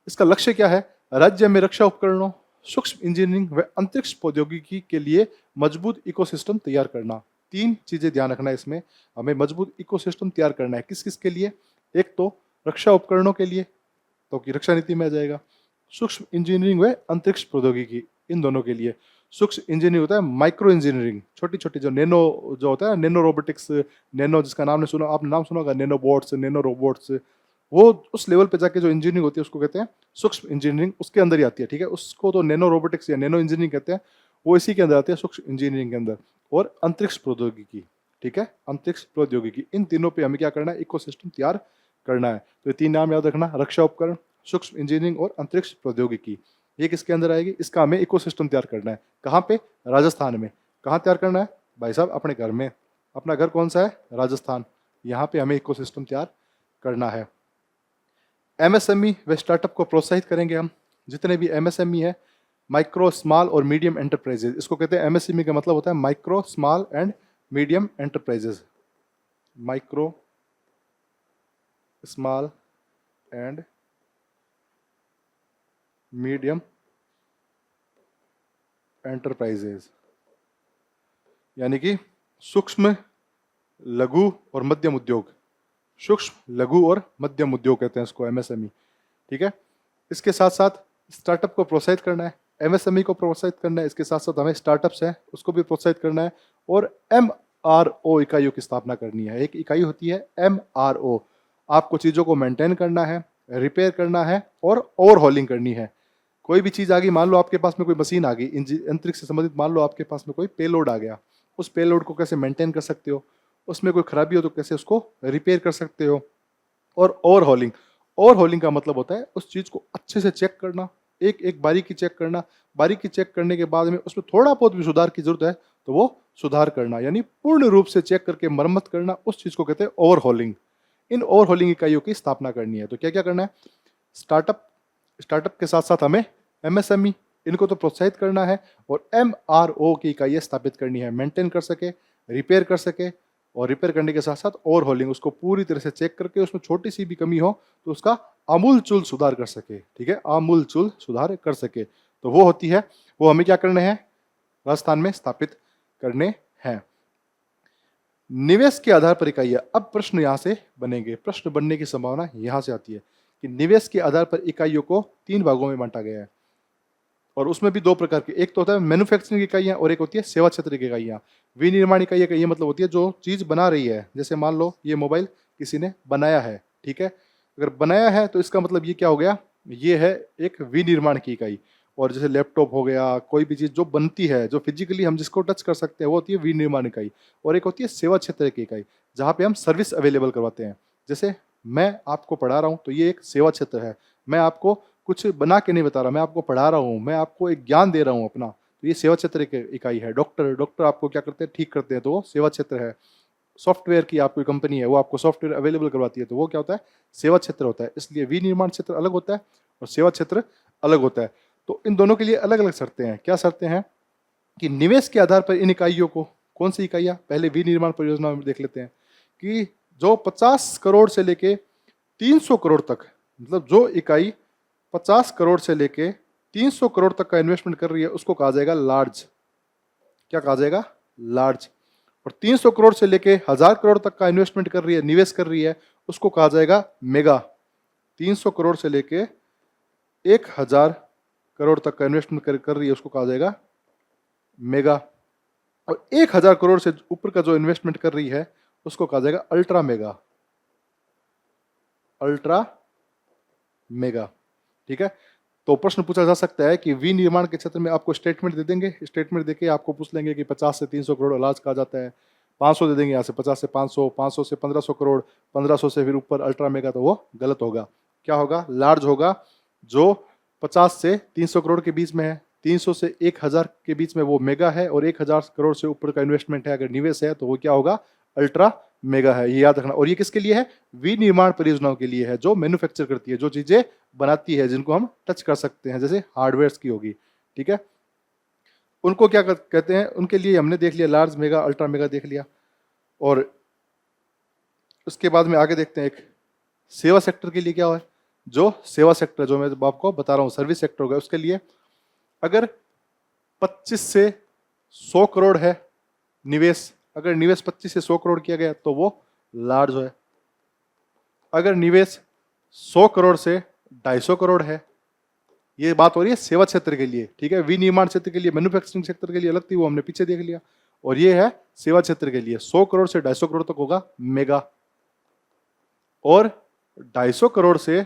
इसका लक्ष्य क्या है? राज्य में रक्षा उपकरणों, सूक्ष्म इंजीनियरिंग व अंतरिक्ष प्रौद्योगिकी के लिए मजबूत इकोसिस्टम तैयार करना। तीन चीजें ध्यान रखना है इसमें, हमें मजबूत इकोसिस्टम तैयार करना है। किस किस के लिए? एक तो रक्षा उपकरणों के लिए, तो कि रक्षा नीति में आ जाएगा, सूक्ष्म इंजीनियरिंग व अंतरिक्ष प्रौद्योगिकी, इन दोनों के लिए। सूक्ष्म इंजीनियरिंग होता है माइक्रो इंजीनियरिंग, छोटी छोटी जो नैनो, जो होता है नैनो रोबोटिक्स, नैनो जिसका नाम नहीं सुना आपने, नाम सुना होगा नैनो बोट्स, नैनो रोबोट्स, वो उस लेवल पे जाके जो इंजीनियरिंग होती है उसको कहते हैं सूक्ष्म इंजीनियरिंग, उसके अंदर ही आती है, ठीक है। उसको तो नैनो रोबोटिक्स या नैनो इंजीनियरिंग कहते हैं, वो इसी के अंदर आती है, सूक्ष्म इंजीनियरिंग के अंदर। और अंतरिक्ष प्रौद्योगिकी, ठीक है, अंतरिक्ष प्रौद्योगिकी, इन तीनों पे हमें क्या करना है? इकोसिस्टम तैयार करना है। तो ये तीन नाम याद रखना, रक्षा उपकरण, सूक्ष्म इंजीनियरिंग और अंतरिक्ष प्रौद्योगिकी। ये किसके अंदर आएगी? इसका हमें इकोसिस्टम तैयार करना है। कहाँ पे? राजस्थान में। कहाँ तैयार करना है भाई साहब? अपने घर में। अपना घर कौन सा है? राजस्थान। यहाँ पे हमें इकोसिस्टम तैयार करना है। एमएसएमई व स्टार्टअप को प्रोत्साहित करेंगे हम। जितने भी एमएसएमई है, माइक्रो स्मॉल और मीडियम एंटरप्राइजेज, इसको कहते हैं एमएसएमई का मतलब होता है micro small and medium enterprises. Micro small and medium enterprises, यानी कि सूक्ष्म, लघु और मध्यम उद्योग। सूक्ष्म, लघु और मध्यम उद्योग कहते हैं इसको, एमएसएमई, ठीक है। इसके साथ साथ स्टार्टअप को प्रोत्साहित करना है, एमएसएमई को प्रोत्साहित करना है, इसके साथ साथ हमें स्टार्टअप्स हैं उसको भी प्रोत्साहित करना है, और एमआरओ इकाइयों की स्थापना करनी है। एक इकाई होती है एमआरओ, आपको चीज़ों को मेंटेन करना है, रिपेयर करना है और ओवरहॉलिंग करनी है। कोई भी चीज़ आ गई, मान लो आपके पास में कोई मशीन आ गई अंतरिक्ष से संबंधित, मान लो आपके पास में कोई पेलोड आ गया, उस पेलोड को कैसे मेंटेन कर सकते हो, उसमें कोई खराबी हो तो कैसे उसको रिपेयर कर सकते हो। और ओवरहॉलिंग, ओवरहॉलिंग का मतलब होता है उस चीज़ को अच्छे से चेक करना, एक एक बारीकी चेक करना, बारीकी चेक करने के बाद में उसमें थोड़ा बहुत भी सुधार की जरूरत है तो वो सुधार करना, यानी पूर्ण रूप से चेक करके मरम्मत करना, उस चीज़ को कहते हैं ओवरहॉलिंग। इन ओवरहॉलिंग इकाइयों की स्थापना करनी है। तो क्या क्या करना है? स्टार्टअप, स्टार्टअप के साथ साथ हमें एमएसएमई, इनको तो प्रोत्साहित करना है, और एमआरओ की इकाइयाँ स्थापित करनी है, मेंटेन कर सके, रिपेयर कर सके, और रिपेयर करने के साथ साथ ओवरहॉलिंग, उसको पूरी तरह से चेक करके उसमें छोटी सी भी कमी हो तो उसका आमूलचूल सुधार कर सके, ठीक है, आमूलचूल सुधार कर सके। तो वो होती है, वो हमें क्या करना है? राजस्थान में स्थापित करने हैं। निवेश के आधार पर इकाइयां, अब प्रश्न यहां से बनेंगे, प्रश्न बनने की संभावना यहां से आती है कि निवेश के आधार पर इकाइयों को 3 भागों में बांटा गया है और उसमें भी 2 प्रकार की, एक तो होता है मैन्युफैक्चरिंग इकाइयां और एक होती है सेवा क्षेत्र की इकाइयां। विनिर्माण इकाइयां का ये मतलब होती है जो चीज बना रही है, जैसे मान लो ये मोबाइल किसी ने बनाया है, ठीक है, अगर बनाया है तो इसका मतलब ये क्या हो गया, ये है एक विनिर्माण की इकाई। और जैसे लैपटॉप हो गया, कोई भी चीज जो बनती है, जो फिजिकली हम जिसको टच कर सकते हैं, वो होती है विनिर्माण इकाई। और एक होती है सेवा क्षेत्र की इकाई, जहाँ पे हम सर्विस अवेलेबल करवाते हैं। जैसे मैं आपको पढ़ा रहा हूँ तो ये एक सेवा क्षेत्र है, मैं आपको कुछ बना के नहीं बता रहा, मैं आपको पढ़ा रहा हूँ, मैं आपको एक ज्ञान दे रहा हूँ अपना, तो ये सेवा क्षेत्र की इकाई है। डॉक्टर डॉक्टर आपको क्या करते हैं, ठीक करते हैं, तो वो सेवा क्षेत्र है। सॉफ्टवेयर की आपकी कंपनी है, वो आपको सॉफ्टवेयर अवेलेबल करवाती है, तो वो क्या होता है, सेवा क्षेत्र होता है। इसलिए विनिर्माण क्षेत्र अलग होता है और सेवा क्षेत्र अलग होता है। तो इन दोनों के लिए अलग अलग शर्तें हैं। क्या शर्तें हैं कि निवेश के आधार पर इन इकाइयों को, कौन सी इकाइयां, पहले विनिर्माण परियोजना में देख लेते हैं कि जो 50 करोड़ से लेके 300 करोड़ तक, मतलब जो इकाई 50 करोड़ से लेके 300 करोड़ तक का इन्वेस्टमेंट कर रही है उसको कहा जाएगा लार्ज। क्या कहा जाएगा, लार्ज। और 300 करोड़ से लेके 1000 करोड़ तक का इन्वेस्टमेंट कर रही है, निवेश कर रही है, उसको कहा जाएगा मेगा। 300 करोड़ से लेके 1000 करोड़ तक का इन्वेस्टमेंट कर रही है उसको कहा जाएगा मेगा। और 1000 करोड़ से ऊपर का जो इन्वेस्टमेंट कर रही है उसको कहा जाएगा अल्ट्रा मेगा। अल्ट्रा मेगा, ठीक है। तो प्रश्न पूछा जा सकता है कि विनिर्माण के क्षेत्र में आपको स्टेटमेंट दे देंगे, स्टेटमेंट देके आपको पूछ लेंगे कि 50 से 300 करोड़ लार्ज कहा जाता है, 500 दे देंगे यहाँ से, 50 से 500, 500 से 1500 करोड़, 1500 से फिर ऊपर अल्ट्रा मेगा, तो वो गलत होगा। क्या होगा, लार्ज होगा। जो 50 से 300 करोड़ के बीच में है, 300 से 1000 के बीच में वो मेगा है, और 1000 करोड़ से ऊपर का इन्वेस्टमेंट है, अगर निवेश है, तो वो क्या होगा, अल्ट्रा मेगा है। ये याद रखना। और ये किसके लिए है, विनिर्माण परियोजनाओं के लिए है, जो मैन्युफैक्चर करती है, जो चीजें बनाती है, जिनको हम टच कर सकते हैं, जैसे हार्डवेयर की होगी, ठीक है। उनको क्या कहते हैं, उनके लिए हमने देख लिया, लार्ज मेगा अल्ट्रा मेगा देख लिया। और उसके बाद में आगे देखते हैं एक सेवा सेक्टर के लिए क्या है। जो सेवा सेक्टर, जो मैं आपको बता रहा हूँ सर्विस सेक्टर होगा, उसके लिए अगर 25 से 100 करोड़ है निवेश, अगर निवेश 25 से 100 करोड़ किया गया तो वो लार्ज है। अगर निवेश 100 करोड़ से 250 करोड़ है, ये बात हो रही है सेवा क्षेत्र के लिए, ठीक है। विनिर्माण क्षेत्र के लिए, मैन्युफैक्चरिंग क्षेत्र के लिए अलग थी, वो हमने पीछे देख लिया। और ये है सेवा क्षेत्र के लिए, 100 करोड़ से 250 करोड़ तक होगा मेगा, और 250 करोड़ से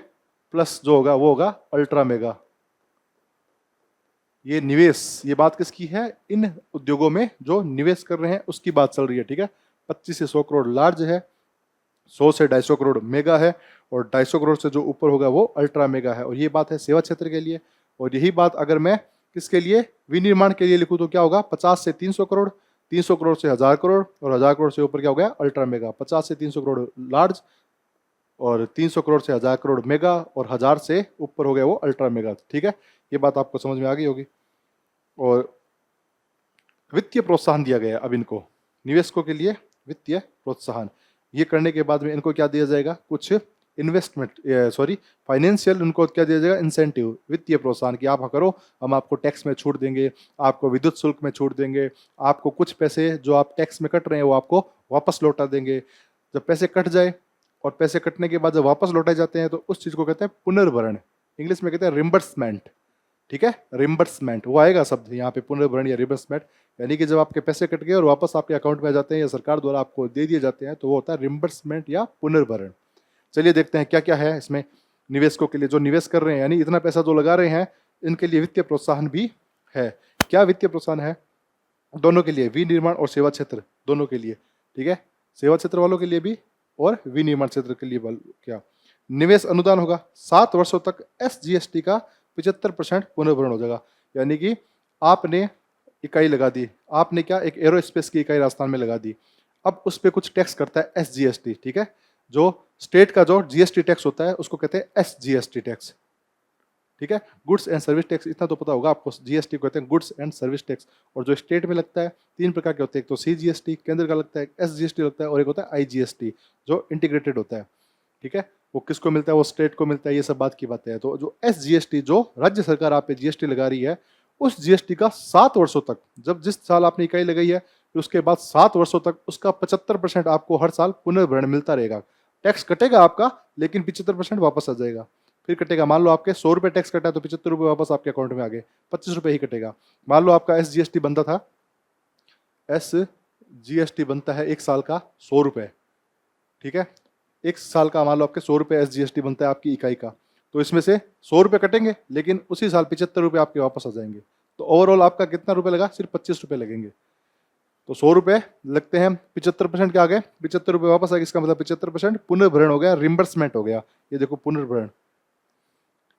प्लस जो होगा वो होगा अल्ट्रा मेगा। ये निवेश, ये बात किसकी है, इन उद्योगों में जो निवेश कर रहे हैं उसकी बात चल रही है, ठीक है। 25 से 100 करोड़ लार्ज है, 100 से 250 करोड़ मेगा है, और 250 करोड़ से जो ऊपर होगा वो अल्ट्रा मेगा है। और ये बात है सेवा क्षेत्र के लिए। और यही बात अगर मैं किसके लिए, विनिर्माण के लिए लिखूं तो क्या होगा, 50 से 300 करोड़, 300 करोड़ से 1000 करोड़, और 1000 करोड़ से ऊपर क्या हो गया, अल्ट्रा मेगा। 50 से 300 करोड़ लार्ज, और 300 करोड़ से 1000 करोड़ मेगा, और 1000 से ऊपर हो गया वो अल्ट्रा मेगा, ठीक है। ये बात आपको समझ में आ गई होगी। और वित्तीय प्रोत्साहन दिया गया अब इनको, निवेशकों के लिए वित्तीय प्रोत्साहन। ये करने के बाद में इनको क्या दिया जाएगा, कुछ इन्वेस्टमेंट फाइनेंशियल, उनको क्या दिया जाएगा, इंसेंटिव, वित्तीय प्रोत्साहन कि आप करो, हम आपको टैक्स में छूट देंगे, आपको विद्युत शुल्क में छूट देंगे, आपको कुछ पैसे जो आप टैक्स में कट रहे हैं वो आपको वापस लौटा देंगे। जब पैसे कट जाए, और पैसे कटने के बाद जब वापस लौटाए जाते हैं, तो उस चीज़ को कहते हैं पुनर्भरण, इंग्लिश में कहते हैं रिम्बर्समेंट, ठीक है। रिम्बर्समेंट वो आएगा शब्द यहाँ पे, पुनर्भरण या रिम्बर्समेंट, यानी कि जब आपके पैसे कट गए और वापस आपके अकाउंट में आ जाते हैं या सरकार द्वारा आपको दे दिए जाते हैं, तो वो होता है रिम्बर्समेंट या पुनर्भरण। चलिए देखते हैं क्या क्या है इसमें निवेशकों के लिए, जो निवेश कर रहे हैं, यानी इतना पैसा जो लगा रहे हैं, इनके लिए वित्तीय प्रोत्साहन भी है। क्या वित्तीय प्रोत्साहन है, दोनों के लिए, विनिर्माण और सेवा क्षेत्र दोनों के लिए, ठीक है। सेवा क्षेत्र वालों के लिए भी और विनिर्माण क्षेत्र के लिए क्या, निवेश अनुदान होगा, 7 वर्षों तक SGST का 75% पुनर्भरण हो जाएगा। यानी कि आपने इकाई लगा दी, आपने क्या, एक एरोस्पेस की इकाई राजस्थान में लगा दी, अब उस पर कुछ टैक्स करता है SGST, ठीक है। जो स्टेट का जो GST टैक्स होता है उसको कहते हैं SGST टैक्स, ठीक है। गुड्स एंड सर्विस टैक्स, इतना तो पता होगा आपको, GST को कहते हैं गुड्स एंड सर्विस टैक्स। और जो स्टेट में लगता है 3 प्रकार के होते हैं, एक तो CGST केंद्र का लगता है, SGST लगता है, और एक होता है IGST जो इंटीग्रेटेड होता है, ठीक है। वो किसको मिलता है, वो स्टेट को मिलता है, ये सब बात की बात है। तो जो SGST, जो राज्य सरकार आप पे GST लगा रही है, उस जीएसटी का 7 वर्षों तक, जब जिस साल आपने इकाई लगाई है फिर उसके बाद 7 वर्षों तक उसका 75% आपको हर साल पुनर्भरण मिलता रहेगा। टैक्स कटेगा आपका, लेकिन 75% वापस आ जाएगा। फिर कटेगा, मान लो आपके 100 रुपये टैक्स कटा है तो 75 रुपये वापस आपके अकाउंट में आ गए, 25 रुपये ही कटेगा। मान लो आपका SGST बनता था, SGST बनता है एक साल का 100 रुपये, ठीक है, एक साल का मान लो आपके 100 रुपये SGST बनता है आपकी इकाई का, तो इसमें से 100 रुपये कटेंगे, लेकिन उसी साल 75 रुपये आपके वापस आ जाएंगे। तो ओवरऑल आपका कितना रुपये लगा? सिर्फ 25 रुपये लगेंगे। तो 100 रुपये लगते हैं, 75% क्या आ गए? 75 रुपये वापस आ गए। इसका मतलब 75% पुनर्भरण हो गया, रिम्बर्समेंट हो गया। ये देखो पुनर्भरण,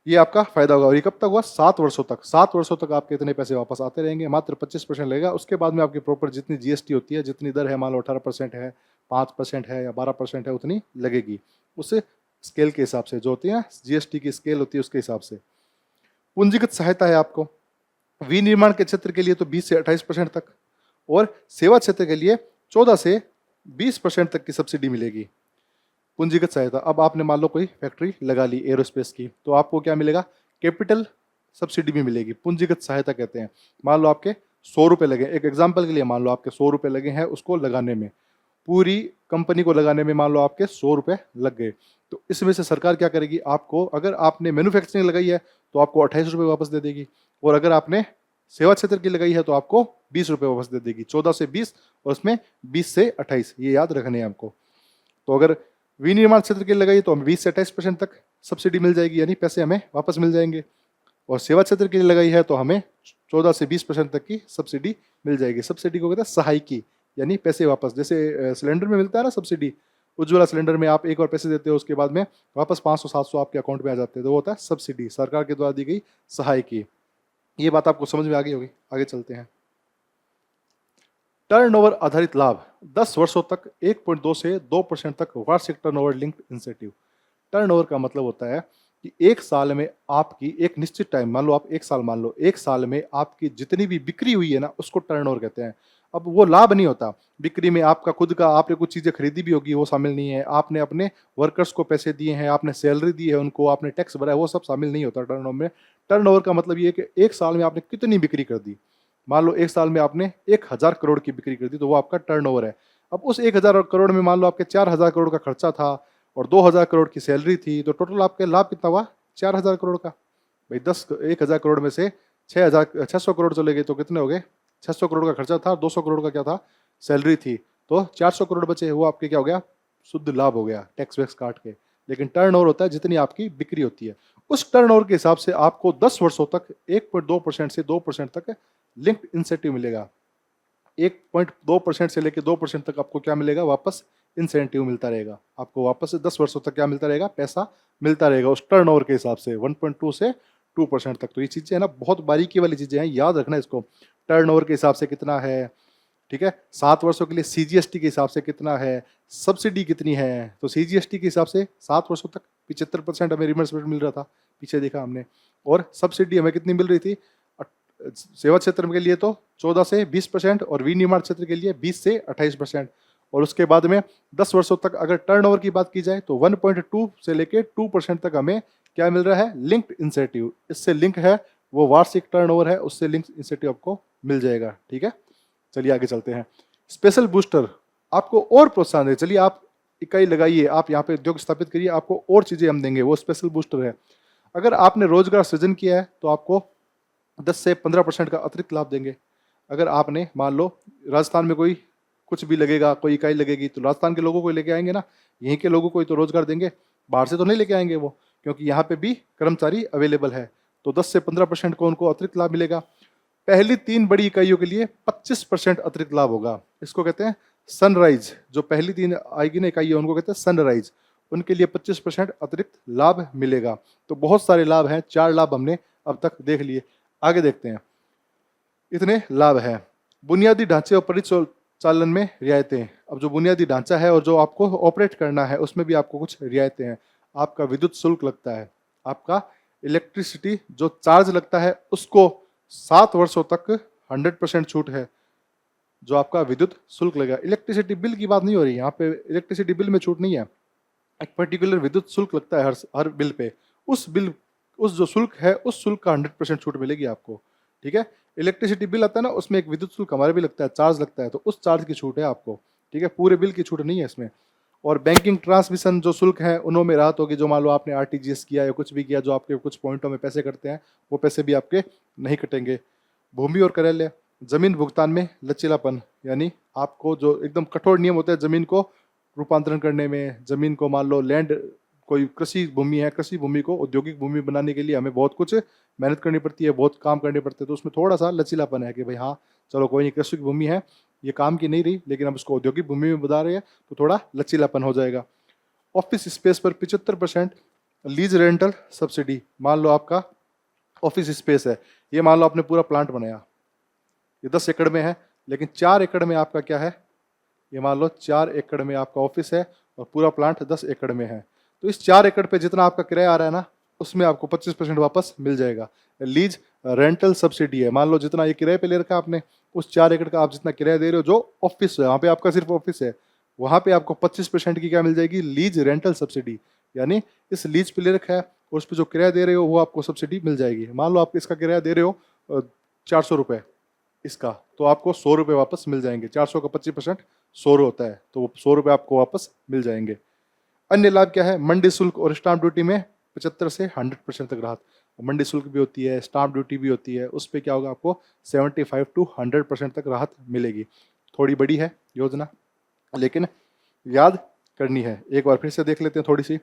ये आपका फायदा होगा। और ये कब तक हुआ? 7 वर्षों तक। 7 वर्षों तक आपके इतने पैसे वापस आते रहेंगे, मात्र 25% लगेगा। उसके बाद में आपकी प्रॉपर जितनी जीएसटी होती है, जितनी दर है, मान लो 18% है, 5% है या 12% है, उतनी लगेगी उस स्केल के हिसाब से। जो होती है जीएसटी की स्केल होती है उसके हिसाब से। पूंजीगत सहायता है आपको विनिर्माण के क्षेत्र के लिए तो 20 से 28% तक, और सेवा क्षेत्र के लिए 14 से 20% तक की सब्सिडी मिलेगी। पूंजीगत सहायता, अब आपने मान लो कोई फैक्ट्री लगा ली एरोस्पेस की, तो आपको क्या मिलेगा? कैपिटल सब्सिडी भी मिलेगी, पूंजीगत सहायता कहते हैं। मान लो आपके 100 रुपये लगे, एक एग्जाम्पल के लिए मान लो आपके 100 रुपये लगे हैं उसको लगाने में, पूरी कंपनी को लगाने में मान लो आपके 100 रुपये लग गए, तो इसमें से सरकार क्या करेगी? आपको, अगर आपने मैन्युफैक्चरिंग लगाई है तो आपको 28 रुपये वापस दे देगी, और अगर आपने सेवा क्षेत्र की लगाई है तो आपको 20 रुपये वापस दे देगी। 14 से 20 और उसमें 20 से 28, ये याद रखने हैं आपको। तो अगर विनिर्माण क्षेत्र के लिए लगाई तो हमें 20 से 28% तक सब्सिडी मिल जाएगी, यानी पैसे हमें वापस मिल जाएंगे। और सेवा क्षेत्र के लिए लगाई है तो हमें 14 से 20% तक की सब्सिडी मिल जाएगी। सब्सिडी को कहते हैं सहायकी, यानी पैसे वापस। जैसे सिलेंडर में मिलता है ना सब्सिडी, उज्ज्वला सिलेंडर में आप एक बार पैसे देते हो, उसके बाद में वापस 500-700 आपके अकाउंट में आ जाते हैं, तो वो होता है सब्सिडी, सरकार के द्वारा दी गई सहायकी। ये बात आपको समझ में आ गई होगी। आगे चलते हैं। टर्नओवर आधारित लाभ, 10 वर्षों तक 1.2 से 2% तक वार्षिक टर्नओवर लिंक्ड इंसेंटिव। टर्नओवर का मतलब होता है कि एक साल में आपकी एक निश्चित टाइम, मान लो आप एक साल, मान लो एक साल में आपकी जितनी भी बिक्री हुई है ना, उसको टर्नओवर कहते हैं। अब वो लाभ नहीं होता, बिक्री में आपका खुद का, आपने कुछ चीज़ें खरीदी भी होगी, वो शामिल नहीं है। आपने अपने वर्कर्स को पैसे दिए हैं, आपने सैलरी दी है उनको, आपने टैक्स भरा है, वो सब शामिल नहीं होता टर्नओवर में। टर्नओवर का मतलब ये है कि एक साल में आपने कितनी बिक्री कर दी। मान लो एक साल में आपने 1000 करोड़ की बिक्री कर दी, तो वो आपका टर्नओवर है। अब उस 1000 करोड़ में मान लो आपके 4000 करोड़ का खर्चा था और 2000 करोड़ की सैलरी थी, तो टोटल आपके लाभ कितना हुआ? 4000 करोड़ का। भाई 1000 करोड़ में से 600 करोड़ चले गए तो कितने हो गए? 600 करोड़ का खर्चा था, 200 करोड़ का क्या था? सैलरी थी, तो 400 करोड़ बचे, वो आपके क्या हो गया? शुद्ध लाभ हो गया, टैक्स वैक्स काट के। लेकिन टर्नओवर होता है जितनी आपकी बिक्री होती है, उस टर्नओवर के हिसाब से आपको 10 वर्षों तक 1.2% से 2% तक लिंक्ड इंसेंटिव मिलेगा। 1.2% से लेकर 2% तक आपको क्या मिलेगा? वापस इंसेंटिव मिलता रहेगा। आपको वापस से 10 वर्षों तक क्या मिलता रहेगा? पैसा मिलता रहेगा उस टर्नओवर के हिसाब से, 1.2 से 2% तक। तो ये चीज़ें है ना, बहुत बारीकी वाली चीज़ें हैं, याद रखना इसको। टर्नओवर के हिसाब से कितना है, ठीक है। 7 वर्षों के लिए सीजीएसटी के हिसाब से कितना है, सब्सिडी कितनी है, तो सीजीएसटी के हिसाब से 7 वर्षों तक 75% हमें रिमबर्समेंट मिल रहा था, पीछे देखा हमने। और सब्सिडी हमें कितनी मिल रही थी? सेवा क्षेत्र के लिए तो 14 से 20% और विनिर्माण क्षेत्र के लिए 20 से 28%। और उसके बाद में 10 वर्षों तक अगर टर्नओवर की बात की जाए तो 1.2 से लेके 2% तक हमें क्या मिल रहा है? Linked incentive. इससे लिंक है, वो वार्षिक टर्नओवर है, उससे लिंक इंसेंटिव आपको मिल जाएगा, ठीक है। चलिए आगे चलते हैं। स्पेशल बूस्टर आपको और प्रोत्साहन है। चलिए आप इकाई लगाइए, आप यहाँ पे उद्योग स्थापित करिए, आपको और चीजें हम देंगे, वो स्पेशल बूस्टर है। अगर आपने रोजगार सृजन किया है तो आपको 10 से 15% का अतिरिक्त लाभ देंगे। अगर आपने मान लो राजस्थान में कोई कुछ भी लगेगा, कोई इकाई लगेगी, तो राजस्थान के लोगों को लेके आएंगे ना, यहीं के लोगों को ही तो रोजगार देंगे, बाहर से तो नहीं लेके आएंगे वो, क्योंकि यहाँ पे भी कर्मचारी अवेलेबल है। तो 10 से 15% को उनको अतिरिक्त लाभ मिलेगा। पहली 3 बड़ी इकाइयों के लिए 25% अतिरिक्त लाभ होगा। इसको कहते हैं सनराइज। जो पहली 3 आएगी ना इकाइयाँ, उनको कहते हैं सनराइज, उनके लिए 25% अतिरिक्त लाभ मिलेगा। तो बहुत सारे लाभ हैं, 4 लाभ हमने अब तक देख लिए। आगे देखते हैं, इतने लाभ हैं। बुनियादी ढांचे और परिचालन में रियायतें। अब जो बुनियादी ढांचा है और जो आपको ऑपरेट करना है उसमें भी आपको कुछ रियायतें हैं। आपका विद्युत शुल्क लगता है, आपका इलेक्ट्रिसिटी जो चार्ज लगता है उसको 7 वर्षों तक 100% छूट है, जो आपका विद्युत शुल्क लगेगा। इलेक्ट्रिसिटी बिल की बात नहीं हो रही यहाँ पे, इलेक्ट्रिसिटी बिल में छूट नहीं है, एक पर्टिकुलर विद्युत शुल्क लगता है हर बिल पे। उस जो शुल्क है उस शुल्क का 100% छूट मिलेगी आपको, ठीक है। इलेक्ट्रिसिटी बिल आता है ना, उसमें एक विद्युत शुल्क हमारे भी लगता है, चार्ज लगता है, तो उस चार्ज की छूट है आपको, ठीक है, पूरे बिल की छूट नहीं है इसमें। और बैंकिंग ट्रांसमिशन जो शुल्क है उनमें राहत होगी, जो मान लो आपने आरटीजीएस किया या कुछ भी किया, जो आपके कुछ पॉइंटों में पैसे कटते हैं, वो पैसे भी आपके नहीं कटेंगे। भूमि और कार्यालय, जमीन भुगतान में लचीलापन, यानी आपको जो एकदम कठोर नियम होते हैं जमीन को रूपांतरण करने में, जमीन को मान लो लैंड, कोई कृषि भूमि है, कृषि भूमि को औद्योगिक भूमि बनाने के लिए हमें बहुत कुछ मेहनत करनी पड़ती है, बहुत काम करने पड़ते हैं, तो उसमें थोड़ा सा लचीलापन है कि भाई हाँ चलो कोई नहीं, कृषि भूमि है, ये काम की नहीं रही, लेकिन हम उसको औद्योगिक भूमि में बता रहे हैं, तो थोड़ा लचीलापन हो जाएगा। ऑफिस स्पेस पर 75% लीज रेंटल सब्सिडी। मान लो आपका ऑफिस स्पेस है, ये मान लो आपने पूरा प्लांट बनाया, ये 10 एकड़ में है, लेकिन 4 एकड़ में आपका क्या है, ये मान लो 4 एकड़ में आपका ऑफिस है और पूरा प्लांट 10 एकड़ में है, तो इस 4 एकड़ पे जितना आपका किराया आ रहा है ना, उसमें आपको 25% वापस मिल जाएगा। लीज रेंटल सब्सिडी है, मान लो जितना ये किराए पे ले रखा है आपने, उस 4 एकड़ का आप जितना किराया दे रहे हो, जो ऑफिस है वहाँ पे आपका सिर्फ ऑफिस है, वहाँ पे आपको 25% की क्या मिल जाएगी, लीज रेंटल सब्सिडी, यानी इस लीज पे ले रखा है और उस पर जो किराया दे रहे हो वो आपको सब्सिडी मिल जाएगी। मान लो आप इसका किराया दे रहे हो 400 रुपये इसका, तो आपको 100 रुपये वापस मिल जाएंगे, 400 का 25% 100 होता है, तो वो 100 रुपये आपको वापस मिल जाएंगे। अन्य लाभ क्या है, मंडी शुल्क और स्टाम्प ड्यूटी में 75 से 100% तक राहत। मंडी शुल्क भी होती है, स्टाम्प ड्यूटी भी होती है, उस पर क्या होगा, आपको 75 to 100% तक राहत मिलेगी। थोड़ी बड़ी है योजना, लेकिन याद करनी है, एक बार फिर से देख लेते हैं थोड़ी सी,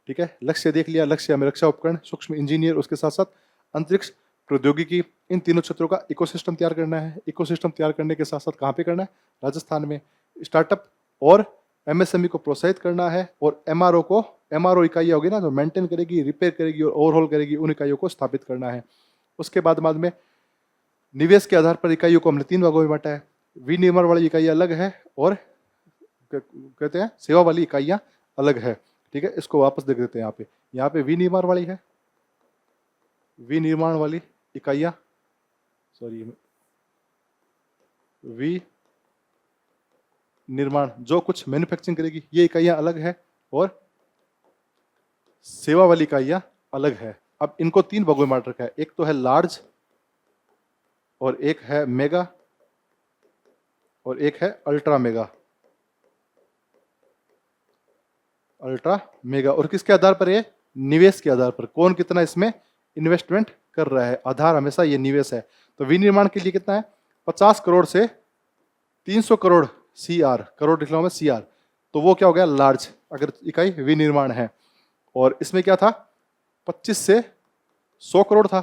ठीक है। लक्ष्य देख लिया, लक्ष्य हमें रक्षा उपकरण, सूक्ष्म इंजीनियर, उसके साथ साथ अंतरिक्ष प्रौद्योगिकी, इन तीनों क्षेत्रों का इकोसिस्टम तैयार करना है। इकोसिस्टम तैयार करने के साथ साथ कहाँ पे करना है, राजस्थान में। स्टार्टअप और एमएसएमई को प्रोत्साहित करना है, और एमआरओ इकाइयाँ होगी ना, जो मेंटेन करेगी, रिपेयर करेगी और ओवरहोल करेगी, उन इकाइयों को स्थापित करना है। उसके बाद में निवेश के आधार पर इकाइयों को हमने 3 भागों में बांटा है। विनिर्माण वाली इकाइयाँ अलग है और कहते हैं सेवा वाली इकाइयाँ अलग है, ठीक है। इसको वापस देख देते हैं, यहाँ पे विनिर्माण वाली है, विनिर्माण वाली इकाइयाँ, सॉरी, निर्माण जो कुछ मैन्युफैक्चरिंग करेगी, ये इकाइयाँ अलग है, और सेवा वाली इकाइयाँ अलग है। अब इनको 3 भागों में बांट रखा है, एक तो है लार्ज, और एक है मेगा, और एक है अल्ट्रा मेगा। अल्ट्रा मेगा, और किसके आधार पर, ये निवेश के आधार पर, कौन कितना इसमें इन्वेस्टमेंट कर रहा है, आधार हमेशा ये निवेश है। तो विनिर्माण के लिए कितना है, 50 करोड़ से 300 करोड़ CR, करोड़ लिख रहा हूं मैं CR, तो वो क्या हो गया, लार्ज, अगर इकाई विनिर्माण है। और इसमें क्या था, 25 से 100 करोड़ था,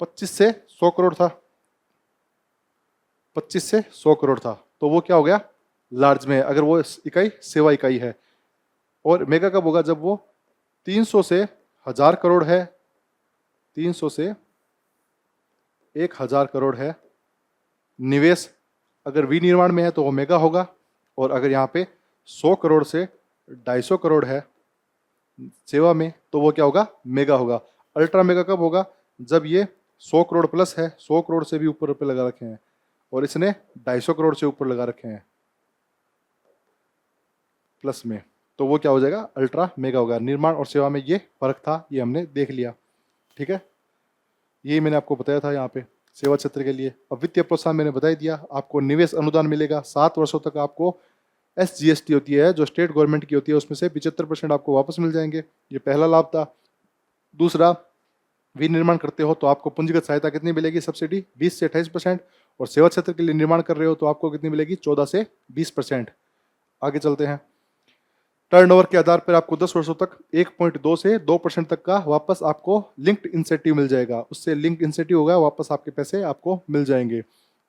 25 से 100 करोड़ था, 25 से 100 करोड़ था, तो वो क्या हो गया, लार्ज में, अगर वो इकाई सेवा इकाई है। और मेगा कब होगा, जब वो 300 से 1000 करोड़ है, 300 से 1000 करोड़ है निवेश, अगर विनिर्माण में है तो वो मेगा होगा। और अगर यहाँ पे 100 करोड़ से 250 करोड़ है सेवा में, तो वो क्या होगा, मेगा होगा। अल्ट्रा मेगा कब होगा, जब ये 100 करोड़ प्लस है, 100 करोड़ से भी ऊपर रुपए लगा रखे हैं, और इसने 250 करोड़ से ऊपर लगा रखे हैं प्लस में, तो वो क्या हो जाएगा, अल्ट्रा मेगा होगा। निर्माण और सेवा में ये फर्क था, ये हमने देख लिया, ठीक है। ये मैंने आपको बताया था यहाँ पे सेवा क्षेत्र के लिए। अब वित्तीय प्रोत्साहन मैंने बता ही दिया, आपको निवेश अनुदान मिलेगा, 7 वर्षों तक आपको SGST होती है जो स्टेट गवर्नमेंट की होती है, उसमें से 75% आपको वापस मिल जाएंगे, ये पहला लाभ था। दूसरा, विनिर्माण करते हो तो आपको पूंजीगत सहायता कितनी मिलेगी, सब्सिडी 20 से 28%, और सेवा क्षेत्र के लिए निर्माण कर रहे हो तो आपको कितनी मिलेगी, 14 से 20%। आगे चलते हैं, टर्नओवर के आधार पर आपको 10 वर्षों तक 1.2 से 2% तक का वापस आपको लिंक्ड इंसेंटिव मिल जाएगा, उससे लिंक्ड इंसेंटिव होगा, वापस आपके पैसे आपको मिल जाएंगे।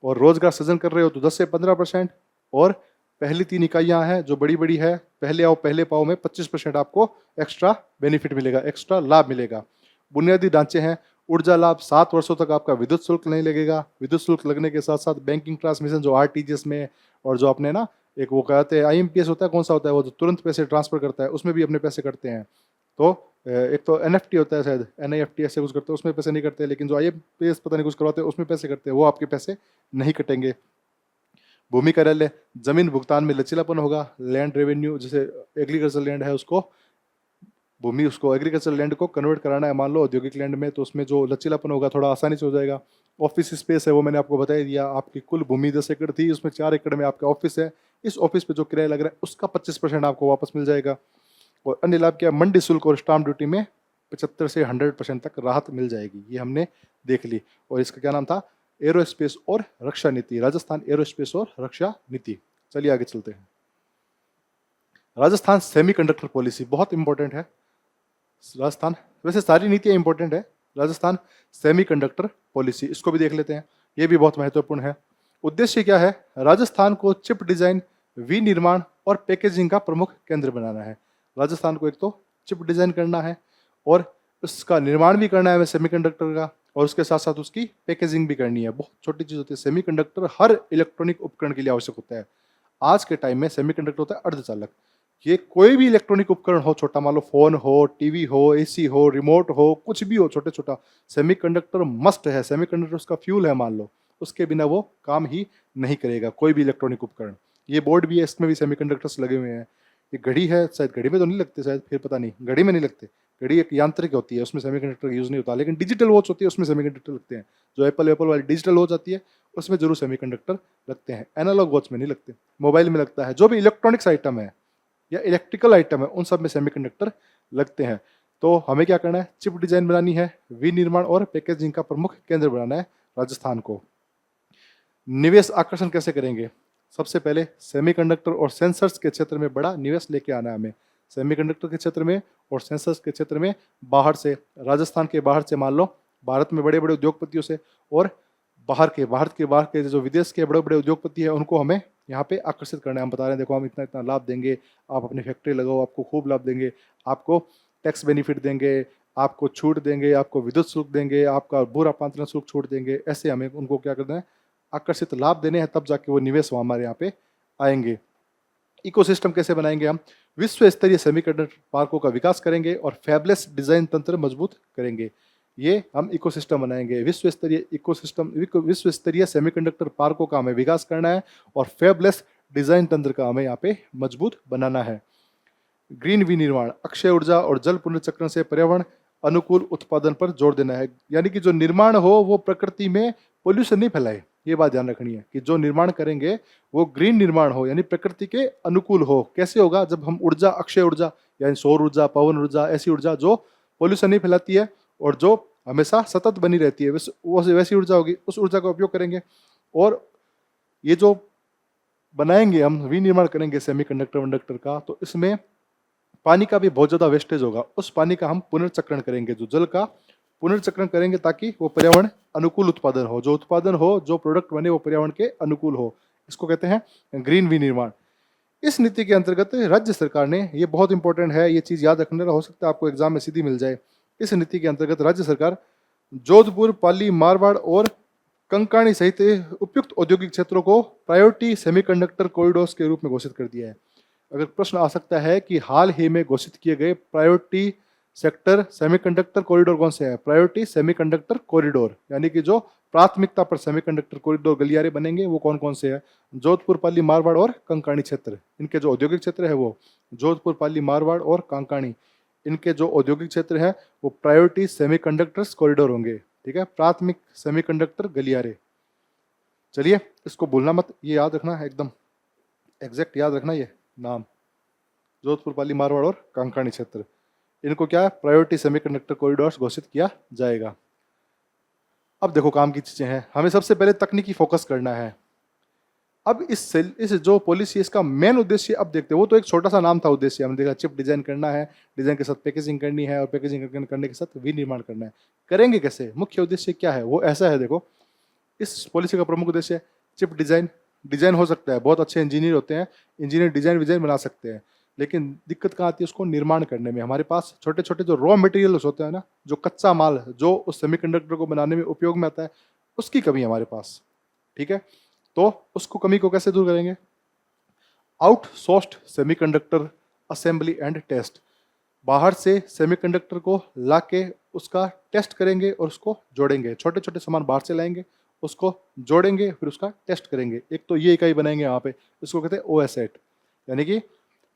और रोजगार सृजन कर रहे हो तो 10 से 15%, और पहली 3 इकाइयाँ हैं जो बड़ी बड़ी है, पहले आओ पहले पाओ में 25% आपको एक्स्ट्रा बेनिफिट मिलेगा, एक्स्ट्रा लाभ मिलेगा। बुनियादी ढांचे हैं, ऊर्जा लाभ, 7 वर्षों तक आपका विद्युत शुल्क नहीं लगेगा। विद्युत शुल्क लगने के साथ साथ बैंकिंग ट्रांसमिशन जो आरटीजीएस में, और जो अपने ना एक वो कहते हैं IMPS होता है, कौन सा होता है वो, जो तुरंत पैसे ट्रांसफर करता है, उसमें भी अपने पैसे करते हैं। तो एक तो NFT होता है शायद, NIFT ऐसे कुछ करते हैं, उसमें पैसे नहीं करते, लेकिन जो IMPS पता नहीं कुछ करवाते हैं उसमें पैसे करते हैं, वो आपके पैसे नहीं कटेंगे। भूमि कार्यालय, जमीन भुगतान में लचीलापन होगा। लैंड रेवेन्यू, जैसे एग्रीकल्चर लैंड है उसको भूमि उसको एग्रीकल्चर लैंड को कन्वर्ट कराना है मान लो औद्योगिक लैंड में, तो उसमें जो लचीलापन होगा थोड़ा आसानी से हो जाएगा। ऑफिस स्पेस है वो मैंने आपको बता ही दिया, आपकी कुल भूमि 10 एकड़ थी, उसमें 4 एकड़ में आपका ऑफिस है, इस ऑफिस पे जो किराया लग रहा है उसका 25% आपको वापस मिल जाएगा। और अन्य लाभ क्या, मंडी शुल्क और स्टाम्प ड्यूटी में 75 से 100% तक राहत मिल जाएगी, ये हमने देख ली। और इसका क्या नाम था, एरोस्पेस और रक्षा नीति, राजस्थान एरोस्पेस और रक्षा नीति। चलिए आगे चलते हैं। राजस्थान सेमीकंडक्टर पॉलिसी बहुत इंपॉर्टेंट है। राजस्थान, वैसे सारी नीतियां इंपॉर्टेंट है, राजस्थान सेमीकंडक्टर पॉलिसी इसको भी देख लेते हैं, ये भी बहुत महत्वपूर्ण है। उद्देश्य क्या है, राजस्थान को चिप डिजाइन, विनिर्माण और पैकेजिंग का प्रमुख केंद्र बनाना है। राजस्थान को एक तो चिप डिजाइन करना है और उसका निर्माण भी करना है सेमीकंडक्टर का, और उसके साथ साथ उसकी पैकेजिंग भी करनी है। बहुत छोटी चीज होती है, सेमीकंडक्टर हर इलेक्ट्रॉनिक उपकरण के लिए आवश्यक होता है। आज के टाइम में सेमीकंडक्टर होता है अर्धचालक, ये कोई भी इलेक्ट्रॉनिक उपकरण हो, छोटा मान लो फोन हो, टीवी हो, एसी हो, रिमोट हो, कुछ भी हो छोटे छोटा, सेमीकंडक्टर मस्ट है। सेमीकंडक्टर उसका फ्यूल है मान लो, उसके बिना वो काम ही नहीं करेगा कोई भी इलेक्ट्रॉनिक उपकरण। ये बोर्ड भी है, इसमें भी सेमीकंडक्टर्स लगे हुए हैं। ये घड़ी है, शायद घड़ी में तो नहीं लगते, शायद फिर पता नहीं, घड़ी में नहीं लगते, घड़ी एक यांत्रिक होती है उसमें सेमीकंडक्टर यूज नहीं होता, लेकिन डिजिटल वॉच होती है उसमें सेमीकंडक्टर लगते हैं। जो एप्पल वाली डिजिटल वॉच आती है उसमें जरूर सेमीकंडक्टर लगते हैं, एनालॉग वॉच में नहीं लगते। मोबाइल में लगता है, जो भी इलेक्ट्रॉनिक्स आइटम है या इलेक्ट्रिकल आइटम है उन सब में सेमीकंडक्टर लगते हैं। तो हमें क्या करना है, चिप डिजाइन बनानी है, विनिर्माण और पैकेजिंग का प्रमुख केंद्र बनाना है राजस्थान को। निवेश आकर्षण कैसे करेंगे, सबसे पहले सेमीकंडक्टर और सेंसर्स के क्षेत्र में बड़ा निवेश लेके आना है हमें। सेमीकंडक्टर के क्षेत्र में और सेंसर्स के क्षेत्र में बाहर से, राजस्थान के बाहर से, मान लो भारत में बड़े बड़े उद्योगपतियों से, और भारत के बाहर के जो विदेश के बड़े बड़े उद्योगपति हैं उनको हमें यहाँ पे आकर्षित करना है। हम बता रहे हैं देखो हम इतना इतना लाभ देंगे, आप अपनी फैक्ट्री लगाओ, आपको खूब लाभ देंगे, आपको टैक्स बेनिफिट देंगे, आपको छूट देंगे, आपको विद्युत शुल्क देंगे, आपका भू रूपांतरण शुल्क छूट देंगे। ऐसे हमें उनको क्या करना है, आकर्षित लाभ देने हैं, तब जाके वो निवेश हमारे यहाँ पे आएंगे। इकोसिस्टम कैसे बनाएंगे हम, विश्व स्तरीय सेमीकंडक्टर पार्कों का विकास करेंगे और फैबलेस डिजाइन तंत्र मजबूत करेंगे। ये हम इकोसिस्टम बनाएंगे, विश्व स्तरीय इकोसिस्टम, विश्व स्तरीय सेमीकंडक्टर पार्कों का हमें विकास करना है और फैबलेस डिजाइन तंत्र का हमें यहाँ पे मजबूत बनाना है। ग्रीन विनिर्माण, अक्षय ऊर्जा और जल पुनर्चक्रण से पर्यावरण अनुकूल उत्पादन पर जोर देना है। यानी कि जो निर्माण हो वो प्रकृति में पोल्यूशन नहीं फैलाए, ये बात ध्यान रखनी है कि जो निर्माण करेंगे वो ग्रीन निर्माण हो, यानी प्रकृति के अनुकूल हो। कैसे होगा, जब हम ऊर्जा, अक्षय ऊर्जा यानी सौर ऊर्जा, पवन ऊर्जा, ऐसी ऊर्जा जो पोल्यूशन नहीं फैलाती है और जो हमेशा सतत बनी रहती है, वैसी ऊर्जा होगी, उस ऊर्जा का उपयोग करेंगे। और ये जो बनाएंगे हम, विनिर्माण करेंगे सेमीकंडक्टर वंडक्टर का, तो इसमें पानी का भी बहुत ज़्यादा वेस्टेज होगा, उस पानी का हम पुनर्चक्रण करेंगे, जो जल का पुनर्चक्रण करेंगे ताकि वो पर्यावरण अनुकूल उत्पादन हो, जो उत्पादन हो, जो प्रोडक्ट बने वो पर्यावरण के अनुकूल हो। इसको कहते हैं ग्रीन विनिर्माण। इस नीति के अंतर्गत राज्य सरकार ने, ये बहुत इंपॉर्टेंट है, ये चीज़ याद रखने का, हो सकता है आपको एग्जाम में सीधी मिल जाए। इस नीति के अंतर्गत राज्य सरकार जोधपुर, पाली, मारवाड़ और कंकाणी सहित उपयुक्त औद्योगिक क्षेत्रों को प्रायोरिटी सेमीकंडक्टर कॉरिडोर्स के रूप में घोषित कर दिया है। अगर प्रश्न आ सकता है कि हाल ही में घोषित किए गए प्रायोरिटी सेक्टर सेमीकंडक्टर कॉरिडोर कौन से हैं, प्रायोरिटी सेमीकंडक्टर कॉरिडोर, यानी कि जो प्राथमिकता पर सेमीकंडक्टर कॉरिडोर गलियारे बनेंगे वो कौन कौन से हैं, जोधपुर, पाली, मारवाड़ और कंकाणी क्षेत्र। इनके जो औद्योगिक क्षेत्र है वो जोधपुर, पाली, मारवाड़ और कंकाणी, इनके जो औद्योगिक क्षेत्र है वो प्रायोरिटी सेमीकंडक्टर्स कॉरिडोर होंगे। ठीक है, प्राथमिक सेमीकंडक्टर गलियारे। चलिए इसको भूलना मत, ये याद रखना है, एकदम एग्जैक्ट याद रखना ये नाम, जोधपुर, पाली, मारवाड़ और कंकाणी क्षेत्र, इनको क्या है, प्रायोरिटी सेमीकंडक्टर कॉरिडोर्स घोषित किया जाएगा। अब देखो काम की चीजें हैं, हमें सबसे पहले तकनीकी फोकस करना है। अब इस जो पॉलिसी, इसका मेन उद्देश्य अब देखते हैं। वो तो एक छोटा सा नाम था उद्देश्य, हमने देखा चिप डिजाइन करना है, डिजाइन के साथ पैकेजिंग करनी है और पैकेजिंग करने के साथ विनिर्माण करना है। करेंगे कैसे, मुख्य उद्देश्य क्या है, वो ऐसा है। देखो इस पॉलिसी का प्रमुख उद्देश्य है चिप डिजाइन। डिजाइन हो सकता है, बहुत अच्छे इंजीनियर होते हैं, इंजीनियर डिजाइन बना सकते हैं, लेकिन दिक्कत कहाँ आती है उसको निर्माण करने में। हमारे पास छोटे छोटे जो रॉ मटेरियल्स होते हैं ना, जो कच्चा माल जो उस सेमीकंडक्टर को बनाने में उपयोग में आता है, उसकी कमी हमारे पास। ठीक है, तो उसको कमी को कैसे दूर करेंगे, outsourced semiconductor assembly and test, बाहर से सेमीकंडक्टर को लाके उसका टेस्ट करेंगे और उसको जोड़ेंगे। छोटे छोटे सामान बाहर से लाएंगे, उसको जोड़ेंगे, फिर उसका टेस्ट करेंगे। एक तो ये इकाई बनाएंगे यहाँ पे, इसको कहते हैं OSAT, यानी कि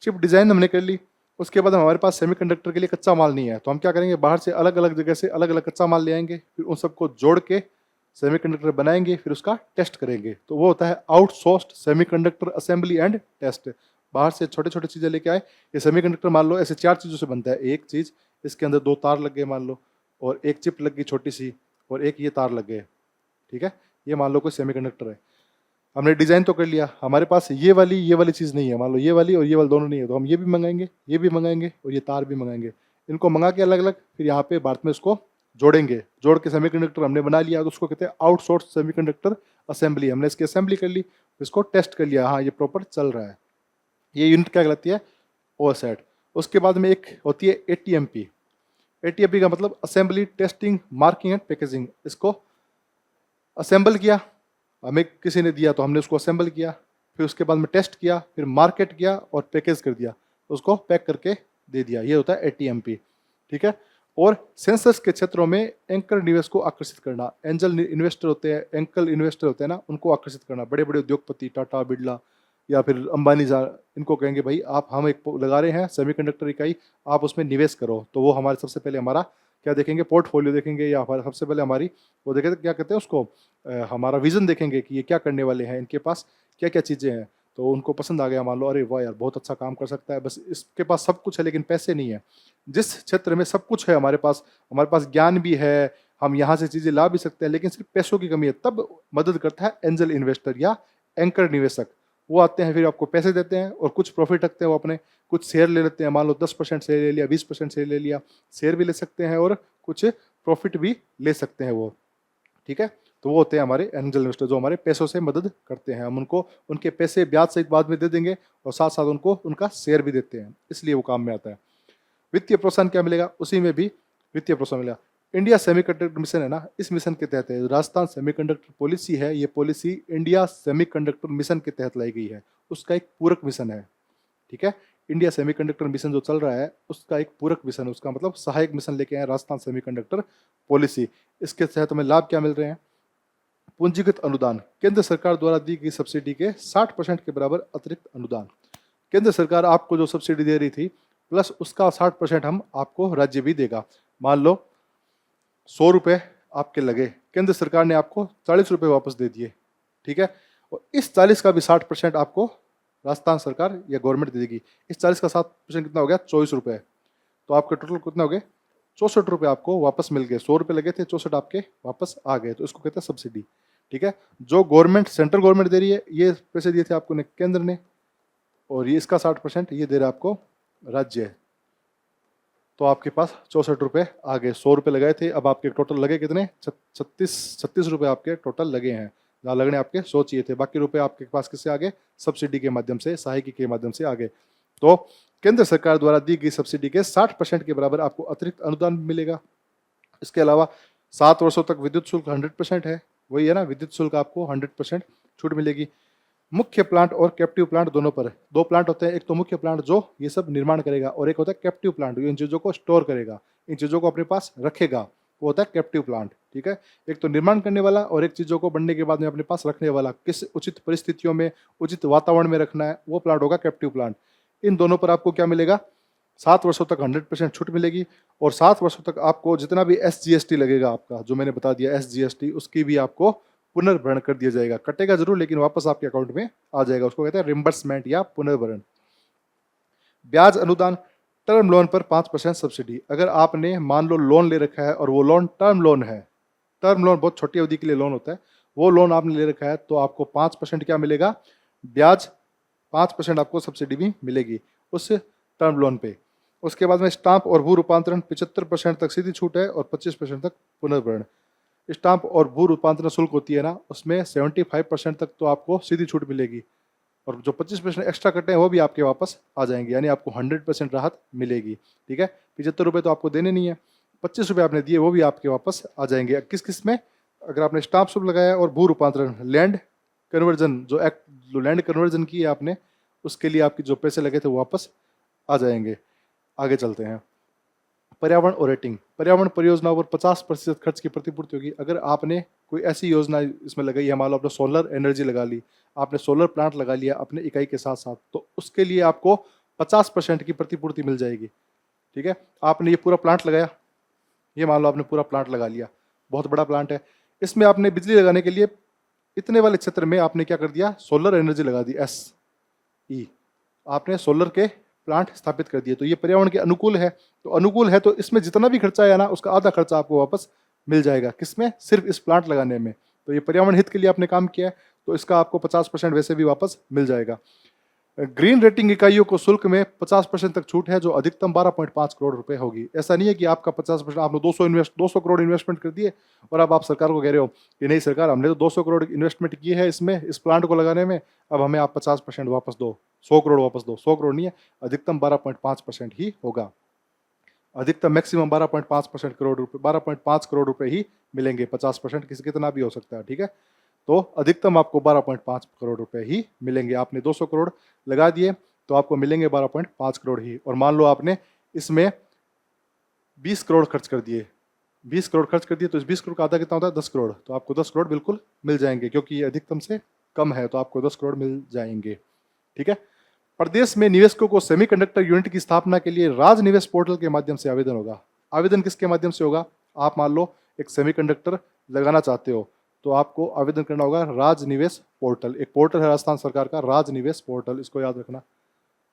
चिप डिजाइन हमने कर ली, उसके बाद हमारे पास सेमीकंडक्टर के लिए कच्चा माल नहीं है, तो हम क्या करेंगे, बाहर से अलग अलग जगह से अलग अलग कच्चा माल ले आएंगे, फिर उन सबको जोड़ के सेमीकंडक्टर बनाएंगे, फिर उसका टेस्ट करेंगे। तो वो होता है outsourced semiconductor assembly and test. बाहर से छोटे छोटे चीज़ें लेके आए। ये सेमीकंडक्टर मान लो ऐसे 4 चीज़ों से बनता है। एक चीज़, इसके अंदर 2 तार लग गए मान लो, और एक चिप लग गई छोटी सी, और एक ये तार लग गए, ठीक है। ये मान लो कोई सेमीकंडक्टर है। हमने डिजाइन तो कर लिया, हमारे पास ये वाली चीज़ नहीं है, मान लो ये वाली और ये वाली दोनों नहीं है, तो हम ये भी मंगाएंगे, ये भी मंगाएंगे, और ये तार भी मंगाएंगे। इनको मंगा के अलग अलग फिर यहाँ पे भारत में इसको जोड़ेंगे। जोड़ के सेमीकंडक्टर हमने बना लिया, तो उसको कहते हैं आउटसोर्स सेमीकंडक्टर असेंबली। हमने इसकी असेंबली कर ली, इसको टेस्ट कर लिया, हाँ ये प्रॉपर चल रहा है। ये यूनिट क्या कहलाती है, ओसेट। उसके बाद में एक होती है एटीएमपी। एटीएमपी का मतलब assembly, testing, marking and packaging. इसको असेंबल किया, हमें किसी ने दिया तो हमने उसको असेंबल किया, फिर उसके बाद में टेस्ट किया, फिर मार्केट किया और पैकेज कर दिया, तो उसको पैक करके दे दिया। ये होता है एटीएमपी, ठीक है। और सेंसस के क्षेत्रों में एंकर निवेश को आकर्षित करना। एंजल इन्वेस्टर होते हैं, एंकल इन्वेस्टर होते हैं ना, उनको आकर्षित करना। बड़े बड़े उद्योगपति, टाटा, बिरला या फिर अंबानी, इनको कहेंगे भाई आप, हम एक लगा रहे हैं सेमीकंडक्टर इकाई, आप उसमें निवेश करो। तो वो हमारे सबसे पहले हमारा क्या देखेंगे, पोर्टफोलियो देखेंगे, या हमारा सबसे पहले हमारी वो देखें क्या कहते हैं उसको, हमारा विजन देखेंगे कि ये क्या करने वाले हैं, इनके पास क्या क्या चीज़ें हैं। तो उनको पसंद आ गया, मान लो अरे वाह यार बहुत अच्छा काम कर सकता है, बस इसके पास सब कुछ है लेकिन पैसे नहीं है। जिस क्षेत्र में सब कुछ है, हमारे पास ज्ञान भी है, हम यहाँ से चीज़ें ला भी सकते हैं, लेकिन सिर्फ पैसों की कमी है, तब मदद करता है एंजल इन्वेस्टर या एंकर निवेशक। वो आते हैं, फिर आपको पैसे देते हैं और कुछ प्रॉफिट रखते हैं, वो अपने कुछ शेयर ले लेते हैं। मान लो 10% शेयर ले लिया, 20% शेयर ले लिया, शेयर भी ले सकते हैं और कुछ प्रॉफिट भी ले सकते हैं वो, ठीक है। तो वो होते हैं हमारे एंजल इन्वेस्टर, जो हमारे पैसों से मदद करते हैं। हम उनको उनके पैसे ब्याज सहित बाद में दे देंगे, और साथ साथ उनको उनका शेयर भी देते हैं, इसलिए वो काम में आता है। वित्तीय प्रोत्साहन क्या मिलेगा, उसी में भी वित्तीय प्रोत्साहन मिलेगा। इंडिया सेमीकंडक्टर मिशन है ना, इस मिशन के तहत है राजस्थान सेमीकंडक्टर पॉलिसी है। ये पॉलिसी इंडिया सेमीकंडक्टर मिशन के तहत लाई गई है, उसका एक पूरक मिशन है, ठीक है। इंडिया सेमीकंडक्टर मिशन जो चल रहा है उसका एक पूरक मिशन, उसका मतलब सहायक मिशन लेके आए राजस्थान सेमीकंडक्टर पॉलिसी। इसके तहत हमें लाभ क्या मिल रहे हैं, पूंजीगत अनुदान, केंद्र सरकार द्वारा दी गई सब्सिडी के 60% के बराबर अतिरिक्त अनुदान। केंद्र सरकार आपको जो सब्सिडी दे रही थी प्लस उसका 60% हम आपको राज्य भी देगा। मान लो 100 रुपये आपके लगे, केंद्र सरकार ने आपको 40 रुपये वापस दे दिए, ठीक है। और इस 40 का भी 60% आपको राजस्थान सरकार या गवर्नमेंट दे देगी। इस 40 का 7% कितना हो गया, 24 रुपये। तो आपके टोटल कितना हो गए, 64 रुपये आपको वापस मिल गए। 100 रुपये लगे थे, 64 आपके वापस आ गए, तो इसको कहते हैं सब्सिडी, ठीक है। जो गवर्नमेंट, सेंट्रल गवर्नमेंट दे रही है, ये पैसे दिए थे आपको ने केंद्र ने, और ये इसका 60% ये दे रहा है आपको राज्य। तो आपके पास 64 रुपये आ गए। 100 रुपये लगाए थे, अब आपके टोटल लगे कितने, 36 रुपये आपके टोटल लगे हैं। जहाँ लगने आपके 100 चाहिए थे, बाकी रुपए आपके पास किससे आ गए, सब्सिडी के माध्यम से, सहायकी के माध्यम से आ गए। तो केंद्र सरकार द्वारा दी गई सब्सिडी के 60% के बराबर आपको अतिरिक्त अनुदान मिलेगा। इसके अलावा 7 वर्षों तक विद्युत शुल्क 100% है, वही है ना, विद्युत शुल्क आपको 100% छूट मिलेगी। मुख्य प्लांट और कैप्टिव प्लांट दोनों पर 2 प्लांट होते हैं। एक तो मुख्य प्लांट जो ये सब निर्माण करेगा, और एक होता है कैप्टिव प्लांट, इन चीज़ों को स्टोर करेगा, इन चीज़ों को अपने पास रखेगा, वो होता है कैप्टिव प्लांट, ठीक है। एक तो निर्माण करने वाला, और एक चीज़ों को बनने के बाद में अपने पास रखने वाला, किस उचित परिस्थितियों में, उचित वातावरण में रखना है, वो प्लांट होगा कैप्टिव प्लांट। इन दोनों पर आपको क्या मिलेगा, 7 वर्षों तक 100% छूट मिलेगी, और 7 वर्षों तक आपको जितना भी SGST लगेगा आपका, जो मैंने बता दिया SGST, उसकी भी आपको पुनर्भरण कर दिया जाएगा। कटेगा जरूर लेकिन वापस आपके अकाउंट में आ जाएगा, उसको कहते हैं रिम्बर्समेंट या पुनर्भरण। ब्याज अनुदान, टर्म लोन पर 5% सब्सिडी। अगर आपने मान लो लोन ले रखा है और वो लोन टर्म लोन है, टर्म लोन बहुत छोटी अवधि के लिए लोन होता है, वो लोन आपने ले रखा है, तो आपको 5% क्या मिलेगा, ब्याज 5% आपको सब्सिडी भी मिलेगी उस टर्म लोन पे। उसके बाद में स्टाम्प और भू रूपांतरण 75% तक सीधी छूट है, और 25% तक पुनर्भरण। स्टाम्प और भू रूपांतरण शुल्क होती है ना, उसमें 75% तक तो आपको सीधी छूट मिलेगी, और जो 25% एक्स्ट्रा कटे हैं वो भी आपके वापस आ जाएंगे, यानी आपको 100% राहत मिलेगी, ठीक है। 75 रुपये तो आपको देने नहीं है, 25 रुपये आपने दिए वो भी आपके वापस आ जाएंगे। किस किस में, अगर आपने स्टाम्प शुल्क लगाया और भू रूपांतरण, लैंड कन्वर्जन, जो लैंड कन्वर्जन की है आपने, उसके लिए आपके जो पैसे लगे थे वो वापस आ जाएंगे। आगे चलते हैं। पर्यावरण और रेटिंग, पर्यावरण परियोजनाओं पर 50% खर्च की प्रतिपूर्ति होगी। अगर आपने कोई ऐसी योजना इसमें लगाई है, मान लो आपने सोलर एनर्जी लगा ली, आपने सोलर प्लांट लगा लिया अपने इकाई के साथ साथ, तो उसके लिए आपको 50% की प्रतिपूर्ति मिल जाएगी। ठीक है, आपने ये पूरा प्लांट लगाया, ये मान लो आपने पूरा प्लांट लगा लिया, बहुत बड़ा प्लांट है, इसमें आपने बिजली लगाने के लिए इतने वाले क्षेत्र में आपने क्या कर दिया, सोलर एनर्जी लगा दी, SE, आपने सोलर के प्लांट स्थापित कर दिए। तो ये पर्यावरण के अनुकूल है, तो अनुकूल है तो इसमें जितना भी खर्चा आया ना उसका आधा खर्चा आपको वापस मिल जाएगा। किसमें? सिर्फ इस प्लांट लगाने में। तो ये पर्यावरण हित के लिए आपने काम किया है, तो इसका आपको 50% वैसे भी वापस मिल जाएगा। ग्रीन रेटिंग इकाइयों को शुल्क में 50% तक छूट है, जो अधिकतम 12.5 करोड़ रुपए होगी। ऐसा नहीं है कि आपका 50%, आपने 200 करोड़ इन्वेस्टमेंट कर दिए और अब आप सरकार को कह रहे हो कि नहीं सरकार, हमने तो 200 करोड़ इन्वेस्टमेंट की है इसमें, इस प्लांट को लगाने में, अब हमें आप 50% वापस दो, 100 करोड़ वापस दो। 100 करोड़ नहीं है, अधिकतम 12.5% ही होगा। अधिकतम मैक्सिमम 12.5% करोड़ रुपए, 12.5 करोड़ रुपए ही मिलेंगे। 50% किसी कितना भी हो सकता है। ठीक है, तो अधिकतम आपको 12.5 करोड़ रुपए ही मिलेंगे। आपने 200 करोड़ लगा दिए तो आपको मिलेंगे 12.5 करोड़ ही। और मान लो आपने इसमें 20 करोड़ खर्च कर दिए, 20 करोड़ खर्च कर दिए, तो इस 20 करोड़ का आधा कितना होता है? 10 करोड़। तो आपको 10 करोड़ बिल्कुल मिल जाएंगे, क्योंकि ये अधिकतम से कम है, तो आपको 10 करोड़ मिल जाएंगे। ठीक है, प्रदेश में निवेशकों को सेमीकंडक्टर यूनिट की स्थापना के लिए राज निवेश पोर्टल के माध्यम से आवेदन होगा। आवेदन किसके माध्यम से होगा? आप मान लो एक सेमीकंडक्टर लगाना चाहते हो, तो आपको आवेदन करना होगा राज निवेश पोर्टल। एक पोर्टल है राजस्थान सरकार का, राज निवेश पोर्टल, इसको याद रखना।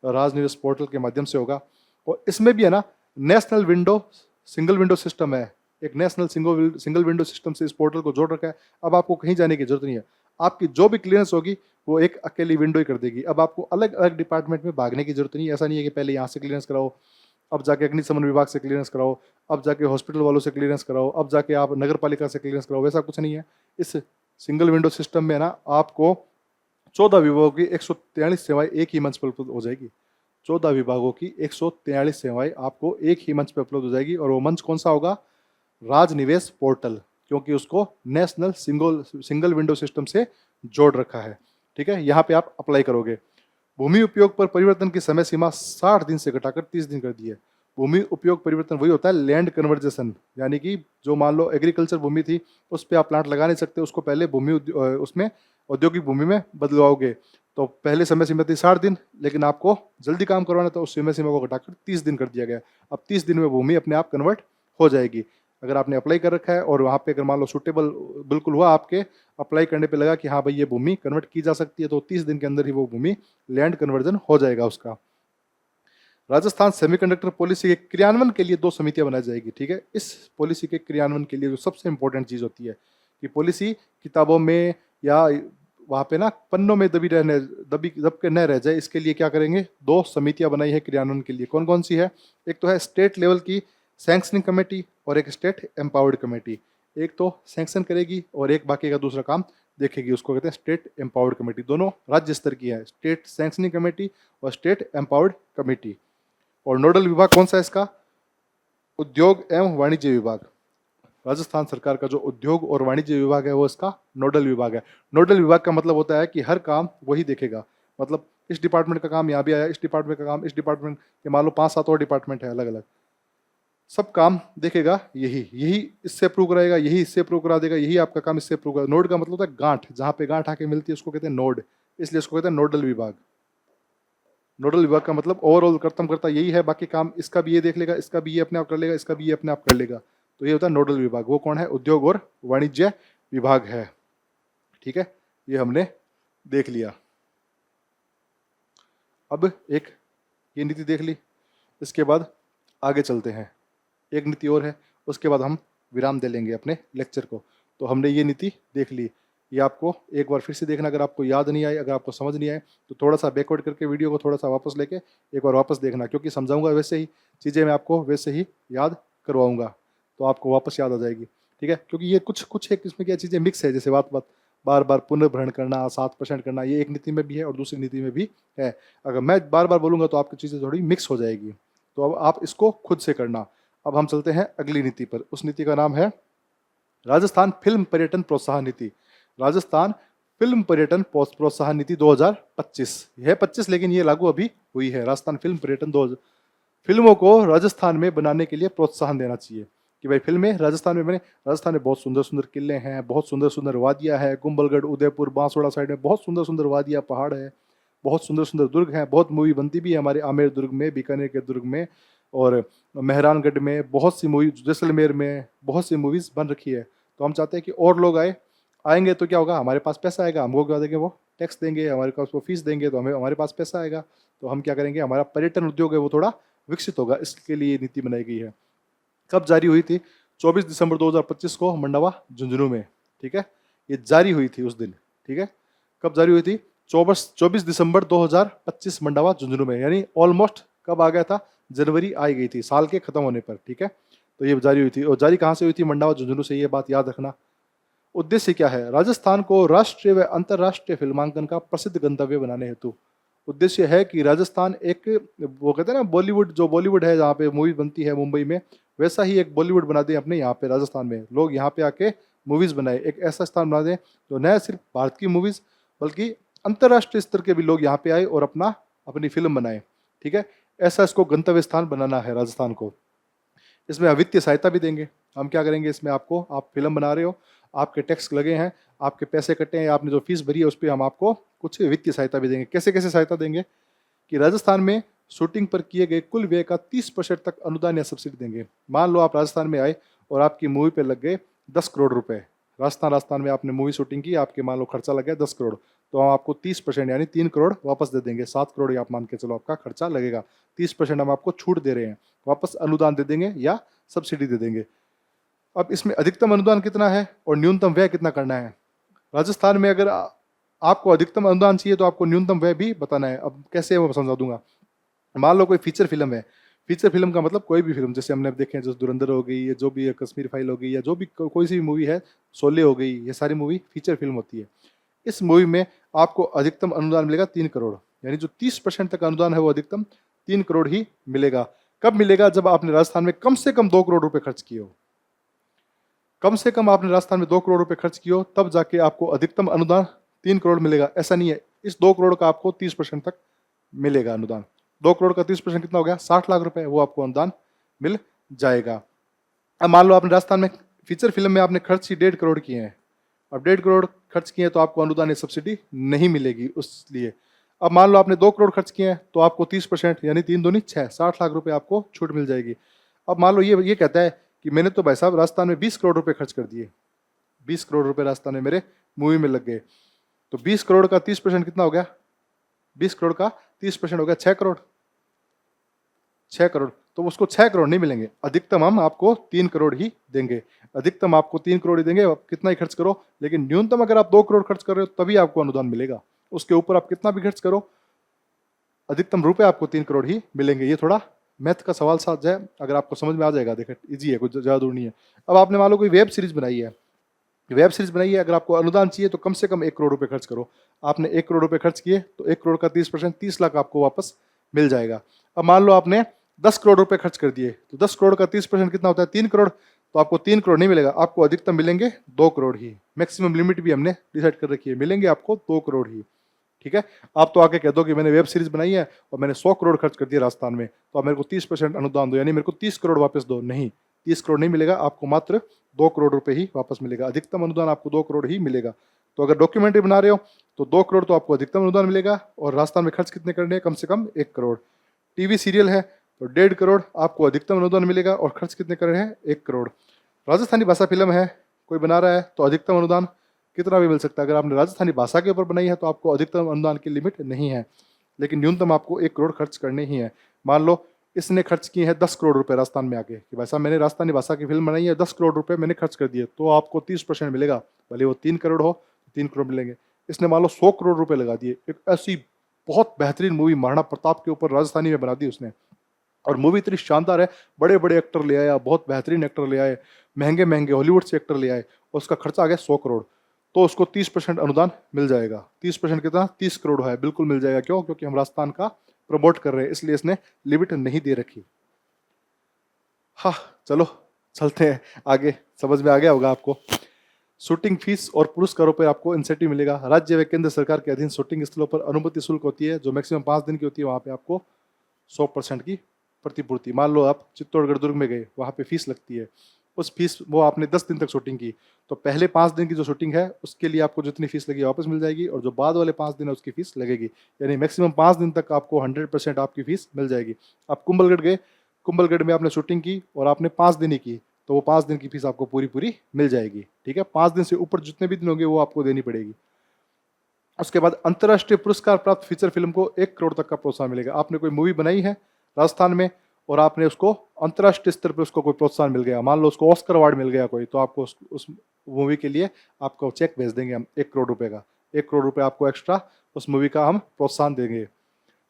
राज निवेश पोर्टल के माध्यम से होगा। और इसमें भी है ना, national window single window system है, एक नेशनल सिंगल विंडो सिस्टम से इस पोर्टल को जोड़ रखा है। अब आपको कहीं जाने की जरूरत नहीं है, आपकी जो भी क्लियरेंस होगी वो एक अकेली विंडो ही कर देगी। अब आपको अलग अलग डिपार्टमेंट में भागने की जरूरत नहीं है। ऐसा नहीं है कि पहले यहाँ से क्लियरेंस कराओ, अब जाके अग्निशमन विभाग से क्लियरेंस कराओ, अब जाके हॉस्पिटल वालों से क्लियरेंस कराओ, अब जाके आप नगर पालिका से क्लियरेंस कराओ, वैसा कुछ नहीं है। इस सिंगल विंडो सिस्टम में ना आपको 14 विभागों की 143 सेवाएं एक ही मंच पर उपलब्ध हो जाएगी। 14 विभागों की 143 सेवाएं आपको एक ही मंच पर उपलब्ध हो जाएगी। और वो मंच कौन सा होगा? राज निवेश पोर्टल, क्योंकि उसको नेशनल सिंगल विंडो सिस्टम से जोड़ रखा है। ठीक है, यहाँ पे आप अप्लाई करोगे। भूमि उपयोग पर परिवर्तन की समय सीमा 60 दिन से घटाकर 30 दिन कर दी है। भूमि उपयोग परिवर्तन वही होता है लैंड कन्वर्जेशन, यानी कि जो मान लो एग्रीकल्चर भूमि थी उस पर आप प्लांट लगा नहीं सकते, उसको पहले उसमें औद्योगिक भूमि में बदलवाओगे। तो पहले समय सीमा थी 60 दिन, लेकिन आपको जल्दी काम करवाना था, उस समय सीमा को घटाकर 30 दिन कर दिया गया। अब 30 दिन में भूमि अपने आप कन्वर्ट हो जाएगी। अगर आपने अप्लाई कर रखा है और वहाँ पे अगर मान लो सूटेबल बिल्कुल हुआ, आपके अप्लाई करने पे लगा कि हाँ भाई ये भूमि कन्वर्ट की जा सकती है, तो 30 दिन के अंदर ही वो भूमि लैंड कन्वर्जन हो जाएगा उसका। राजस्थान सेमीकंडक्टर पॉलिसी के क्रियान्वयन के लिए 2 समितियां बनाई जाएगी। ठीक है, इस पॉलिसी के क्रियान्वयन के लिए जो सबसे इंपॉर्टेंट चीज होती है कि पॉलिसी किताबों में या वहाँ पे ना पन्नों में दब के न रह जाए, इसके लिए क्या करेंगे? 2 समितियां बनाई है क्रियान्वयन के लिए। कौन कौन सी है? एक तो है स्टेट लेवल की सैंक्शनिंग कमेटी और एक स्टेट एम्पावर्ड कमेटी। एक तो सैंक्शन करेगी और एक बाकी का दूसरा काम देखेगी, उसको कहते हैं स्टेट एम्पावर्ड कमेटी। दोनों राज्य स्तर की है, स्टेट सैंक्शनिंग कमेटी और स्टेट एम्पावर्ड कमेटी। और नोडल विभाग कौन सा है इसका? उद्योग एवं वाणिज्य विभाग। राजस्थान सरकार का जो उद्योग और वाणिज्य विभाग है वो इसका नोडल विभाग है। नोडल विभाग का मतलब होता है कि हर काम वही देखेगा। मतलब इस डिपार्टमेंट का काम यहाँ भी आया, इस डिपार्टमेंट का काम इस डिपार्टमेंट के, मान लो 5-7 और डिपार्टमेंट है अलग अलग, सब काम देखेगा यही इससे अप्रूव कराएगा, यही इससे अप्रूव करा देगा, यही आपका काम इससे अप्रूव करा। नोड का मतलब होता है गांठ, जहाँ पे गांठ आके मिलती है उसको कहते हैं नोड, इसलिए उसको कहते हैं नोडल विभाग। नोडल विभाग का मतलब ओवरऑल खत्म करता यही है, बाकी काम इसका भी ये देख लेगा, इसका भी ये अपने आप कर लेगा, इसका भी ये अपने आप कर लेगा। तो ये होता है नोडल विभाग। वो कौन है? उद्योग और वाणिज्य विभाग है। ठीक है, ये हमने देख लिया। अब एक ये नीति देख ली, इसके बाद आगे चलते हैं। एक नीति और है, उसके बाद हम विराम दे लेंगे अपने लेक्चर को। तो हमने ये नीति देख ली, ये आपको एक बार फिर से देखना। अगर आपको याद नहीं आए, अगर आपको समझ नहीं आए, तो थोड़ा सा बैकवर्ड करके वीडियो को थोड़ा सा वापस लेके एक बार वापस देखना, क्योंकि समझाऊंगा वैसे ही चीज़ें, मैं आपको वैसे ही याद करवाऊंगा, तो आपको वापस याद आ जाएगी। ठीक है, क्योंकि ये कुछ है, इसमें क्या चीज़ें मिक्स है, जैसे बार बार पुनर्भरण करना, 7% करना, ये एक नीति में भी है और दूसरी नीति में भी है। अगर मैं बार बार बोलूँगा तो आपकी चीज़ें थोड़ी मिक्स हो जाएगी, तो अब आप इसको खुद से करना। अब हम चलते हैं अगली नीति पर। उस नीति का नाम है राजस्थान फिल्म पर्यटन प्रोत्साहन नीति। राजस्थान फिल्म पर्यटन प्रोत्साहन नीति 2025। यह 25 लेकिन ये लागू अभी हुई है। राजस्थान फिल्म पर्यटन 2000 फिल्मों को राजस्थान में बनाने के लिए प्रोत्साहन देना चाहिए कि भाई फिल्में राजस्थान में बने। राजस्थान में बहुत सुंदर सुंदर किले हैं, बहुत सुंदर सुंदर वादियाँ हैं, कुंभलगढ़, उदयपुर, बांसवाड़ा साइड में बहुत सुंदर सुंदर वादियाँ, पहाड़ है, बहुत सुंदर सुंदर दुर्ग हैं, बहुत मूवी बनती भी है हमारे आमेर दुर्ग में, बीकानेर के दुर्ग में और मेहरानगढ़ में, बहुत सी मूवी, जैसलमेर में बहुत सी मूवीज़ बन रखी है। तो हम चाहते हैं कि और लोग आएंगे तो क्या होगा, हमारे पास पैसा आएगा, हमको क्या देंगे, वो टैक्स देंगे, हमारे पास वो फीस देंगे, तो हमें हमारे पास पैसा आएगा, तो हम क्या करेंगे, हमारा पर्यटन उद्योग है वो थोड़ा विकसित होगा। इसके लिए ये नीति बनाई गई है। कब जारी हुई थी? 24 दिसंबर 2025 को मंडावा झुंझुनू में, ठीक है, ये जारी हुई थी उस दिन, ठीक है। कब जारी हुई थी? 24 दिसंबर 2025 मंडावा झुंझुनू में, यानी ऑलमोस्ट कब आ गया था, जनवरी आई गई थी साल के खत्म होने पर, ठीक है। तो ये जारी हुई थी, और जारी कहाँ से हुई थी? मंडावा झुंझुनू से, ये बात याद रखना। उद्देश्य क्या है? राजस्थान को राष्ट्रीय व अंतर्राष्ट्रीय फिल्मांकन का प्रसिद्ध गंतव्य बनाने हेतु। उद्देश्य है कि राजस्थान एक, वो कहते हैं ना बॉलीवुड, जो बॉलीवुड है जहाँ पे मूवी बनती है मुंबई में, वैसा ही एक बॉलीवुड बना दें अपने यहाँ पे राजस्थान में, लोग यहाँ पे आके मूवीज़ बनाए, एक ऐसा स्थान बना दें जो न सिर्फ भारत की मूवीज़ बल्कि अंतर्राष्ट्रीय स्तर के भी लोग यहाँ पे आए और अपनी फिल्म बनाए, ठीक है। ऐसा इसको गंतव्य स्थान बनाना है राजस्थान को। इसमें वित्तीय सहायता भी देंगे। हम क्या करेंगे इसमें, आपको, आप फिल्म बना रहे हो, आपके टैक्स लगे हैं, आपके पैसे कटे हैं, आपने जो फीस भरी है उस पर हम आपको कुछ वित्तीय सहायता भी देंगे। कैसे कैसे सहायता देंगे? कि राजस्थान में शूटिंग पर किए गए कुल व्यय का 30% तक अनुदान या सब्सिडी देंगे। मान लो आप राजस्थान में आए और आपकी मूवी पे लग गए 10 करोड़ रुपए, राजस्थान में आपने मूवी शूटिंग की, आपके मान लो खर्चा लग गया 10 करोड़, तो हम आपको 30% यानी 3 करोड़ वापस दे देंगे। 7 करोड़ ही आप मान के चलो आपका खर्चा लगेगा, 30% हम आपको छूट दे रहे हैं, वापस अनुदान दे देंगे या सब्सिडी दे देंगे। अब इसमें अधिकतम अनुदान कितना है और न्यूनतम व्यय कितना करना है? राजस्थान में अगर आपको अधिकतम अनुदान चाहिए तो आपको न्यूनतम व्यय भी बताना है। अब कैसे वो समझा दूंगा। मान लो कोई फीचर फिल्म है, फीचर फिल्म का मतलब कोई भी फिल्म, जैसे हमने अब देखे हैं, जैसे धुरंधर हो गई, या जो भी है, कश्मीर फाइल हो गई, या जो भी कोई सी भी मूवी है, शोले हो गई, ये सारी मूवी फीचर फिल्म होती है। इस मूवी में आपको अधिकतम अनुदान मिलेगा 3 करोड़, यानी जो 30% तक अनुदान है वो अधिकतम 3 करोड़ ही मिलेगा। कब मिलेगा? जब आपने राजस्थान में कम से कम 2 करोड़ रुपए खर्च किए हो। कम से कम आपने राजस्थान में 2 करोड़ रुपए खर्च किए हो, तब जाके आपको अधिकतम अनुदान 3 करोड़ मिलेगा। ऐसा नहीं है, इस 2 करोड़ का आपको 30% तक मिलेगा अनुदान। 2 करोड़ का 30% कितना हो गया? 60 लाख रुपए, वो आपको अनुदान मिल जाएगा। अब मान लो आपने राजस्थान में फीचर फिल्म में आपने खर्च ही 1.5 करोड़ किए हैं, अब 1.5 करोड़ खर्च किए हैं तो आपको अनुदान या सब्सिडी नहीं मिलेगी उस लिए। अब मान लो आपने 2 करोड़ खर्च किए हैं तो आपको 30% यानी 3 दूनी 6, 60 लाख रुपए आपको छूट मिल जाएगी। अब मान लो ये कहता है कि मैंने तो भाई साहब राजस्थान में 20 करोड़ रुपए खर्च कर दिए, 20 करोड़ रुपए राजस्थान में मेरे मूवी में लग गए, तो 20 करोड़ का 30% कितना हो गया? 20 करोड़ का 30% हो गया 6 करोड़। 6 करोड़, तो उसको 6 करोड़ नहीं मिलेंगे, अधिकतम हम आपको 3 करोड़ ही देंगे। अधिकतम आपको 3 करोड़ ही देंगे, आप कितना ही खर्च करो, लेकिन न्यूनतम अगर आप 2 करोड़ खर्च कर रहे हो तभी आपको अनुदान मिलेगा। उसके ऊपर आप कितना भी खर्च करो, अधिकतम रुपए आपको 3 करोड़ ही मिलेंगे। ये थोड़ा मैथ का सवाल साथ है, अगर आपको समझ में आ जाएगा, देखिए इजी है, कुछ ज़्यादा दूर नहीं है। अब आपने मान लो कोई वेब सीरीज बनाई है, अगर आपको अनुदान चाहिए तो कम से कम 1 करोड़ रुपए खर्च करो। आपने 1 करोड़ रुपए खर्च किए तो 1 करोड़ का 30%, 30 लाख आपको वापस मिल जाएगा। अब मान लो आपने 10 करोड़ रुपए खर्च कर दिए, तो 10 करोड़ का 30% कितना होता है? 3 करोड़। तो आपको 3 करोड़ नहीं मिलेगा, आपको अधिकतम मिलेंगे 2 करोड़ ही। मैक्सिमम लिमिट भी हमने डिसाइड कर रखी है, मिलेंगे आपको 2 करोड़ ही, ठीक है। आप तो आके कह दो कि मैंने वेब सीरीज बनाई है और मैंने 100 करोड़ खर्च कर दिया राजस्थान में, तो आप मेरे को 30% अनुदान दो, यानी मेरे को 30 करोड़ वापस दो। नहीं, 30 करोड़ नहीं मिलेगा, आपको मात्र 2 करोड़ रुपए ही वापस मिलेगा। अधिकतम अनुदान आपको 2 करोड़ ही मिलेगा। तो अगर डॉक्यूमेंट्री बना रहे हो तो 2 करोड़ तो आपको अधिकतम अनुदान मिलेगा, और राजस्थान में खर्च कितने करने हैं? कम से कम 1 करोड़। टीवी सीरियल है तो 1.5 करोड़ आपको अधिकतम अनुदान मिलेगा, और खर्च कितने कर रहे हैं? 1 करोड़। राजस्थानी भाषा फिल्म है, कोई बना रहा है तो अधिकतम अनुदान कितना भी मिल सकता है। अगर आपने राजस्थानी भाषा के ऊपर बनाई है तो आपको अधिकतम अनुदान की लिमिट नहीं है, लेकिन न्यूनतम आपको 1 करोड़ खर्च करने ही है। मान लो इसने खर्च किए हैं 10 करोड़ रुपए राजस्थान में आके, कि भाई साहब मैंने राजस्थानी भाषा की फिल्म बनाई है, 10 करोड़ रुपए मैंने खर्च कर दिए, तो आपको 30% मिलेगा, भले वो 3 करोड़ हो, 3 करोड़ मिलेंगे। इसने मान लो 100 करोड़ रुपए लगा दिए, एक ऐसी बहुत बेहतरीन मूवी महाराणा प्रताप के ऊपर राजस्थानी में बना दी उसने, और मूवी इतनी शानदार है, बड़े बड़े एक्टर ले आया, बहुत बेहतरीन एक्टर ले आए, महंगे महंगे हॉलीवुड से एक्टर ले आए, और उसका खर्चा आ गया 100 करोड़, तो उसको 30% अनुदान मिल जाएगा। 30% कितना? 30 करोड़ है, बिल्कुल मिल जाएगा। क्यों? क्योंकि हम राजस्थान का प्रमोट कर रहे हैं, इसलिए इसने लिमिट नहीं दे रखी। हाँ, चलो चलते हैं आगे, समझ में आ गया होगा आपको। शूटिंग फीस और पुरस्कारों पर आपको इंसेंटिव मिलेगा। राज्य व केंद्र सरकार के अधीन शूटिंग स्थलों पर अनुमति शुल्क होती है, जो मैक्सिमम 5 दिन की होती है। वहाँ पे आपको 100% की प्रतिपूर्ति। मान लो आप चित्तौड़गढ़ दुर्ग में गए, वहाँ पे फीस लगती है, उस फीस वो आपने 10 दिन तक शूटिंग की, तो पहले 5 दिन की जो शूटिंग है उसके लिए आपको जितनी फीस लगी वापस मिल जाएगी, और जो बाद वाले 5 दिन है उसकी फीस लगेगी। यानी मैक्सिमम 5 दिन तक आपको 100% आपकी फीस मिल जाएगी। आप कुंभलगढ़ गए, कुंभलगढ़ में आपने शूटिंग की और आपने 5 दिन ही की, तो वो 5 दिन की फीस आपको पूरी पूरी मिल जाएगी। ठीक है, 5 दिन से ऊपर जितने भी दिन होंगे वो आपको देनी पड़ेगी। उसके बाद अंतर्राष्ट्रीय पुरस्कार प्राप्त फीचर फिल्म को 1 करोड़ तक का प्रोत्साहन मिलेगा। आपने कोई मूवी बनाई है राजस्थान में और आपने उसको अंतर्राष्ट्रीय स्तर पर उसको कोई प्रोत्साहन मिल गया, मान लो उसको ऑस्कर अवार्ड मिल गया कोई, तो आपको उस मूवी के लिए आपको चेक भेज देंगे हम 1 करोड़ रुपए का। 1 करोड़ रुपए आपको एक्स्ट्रा उस मूवी का हम प्रोत्साहन देंगे।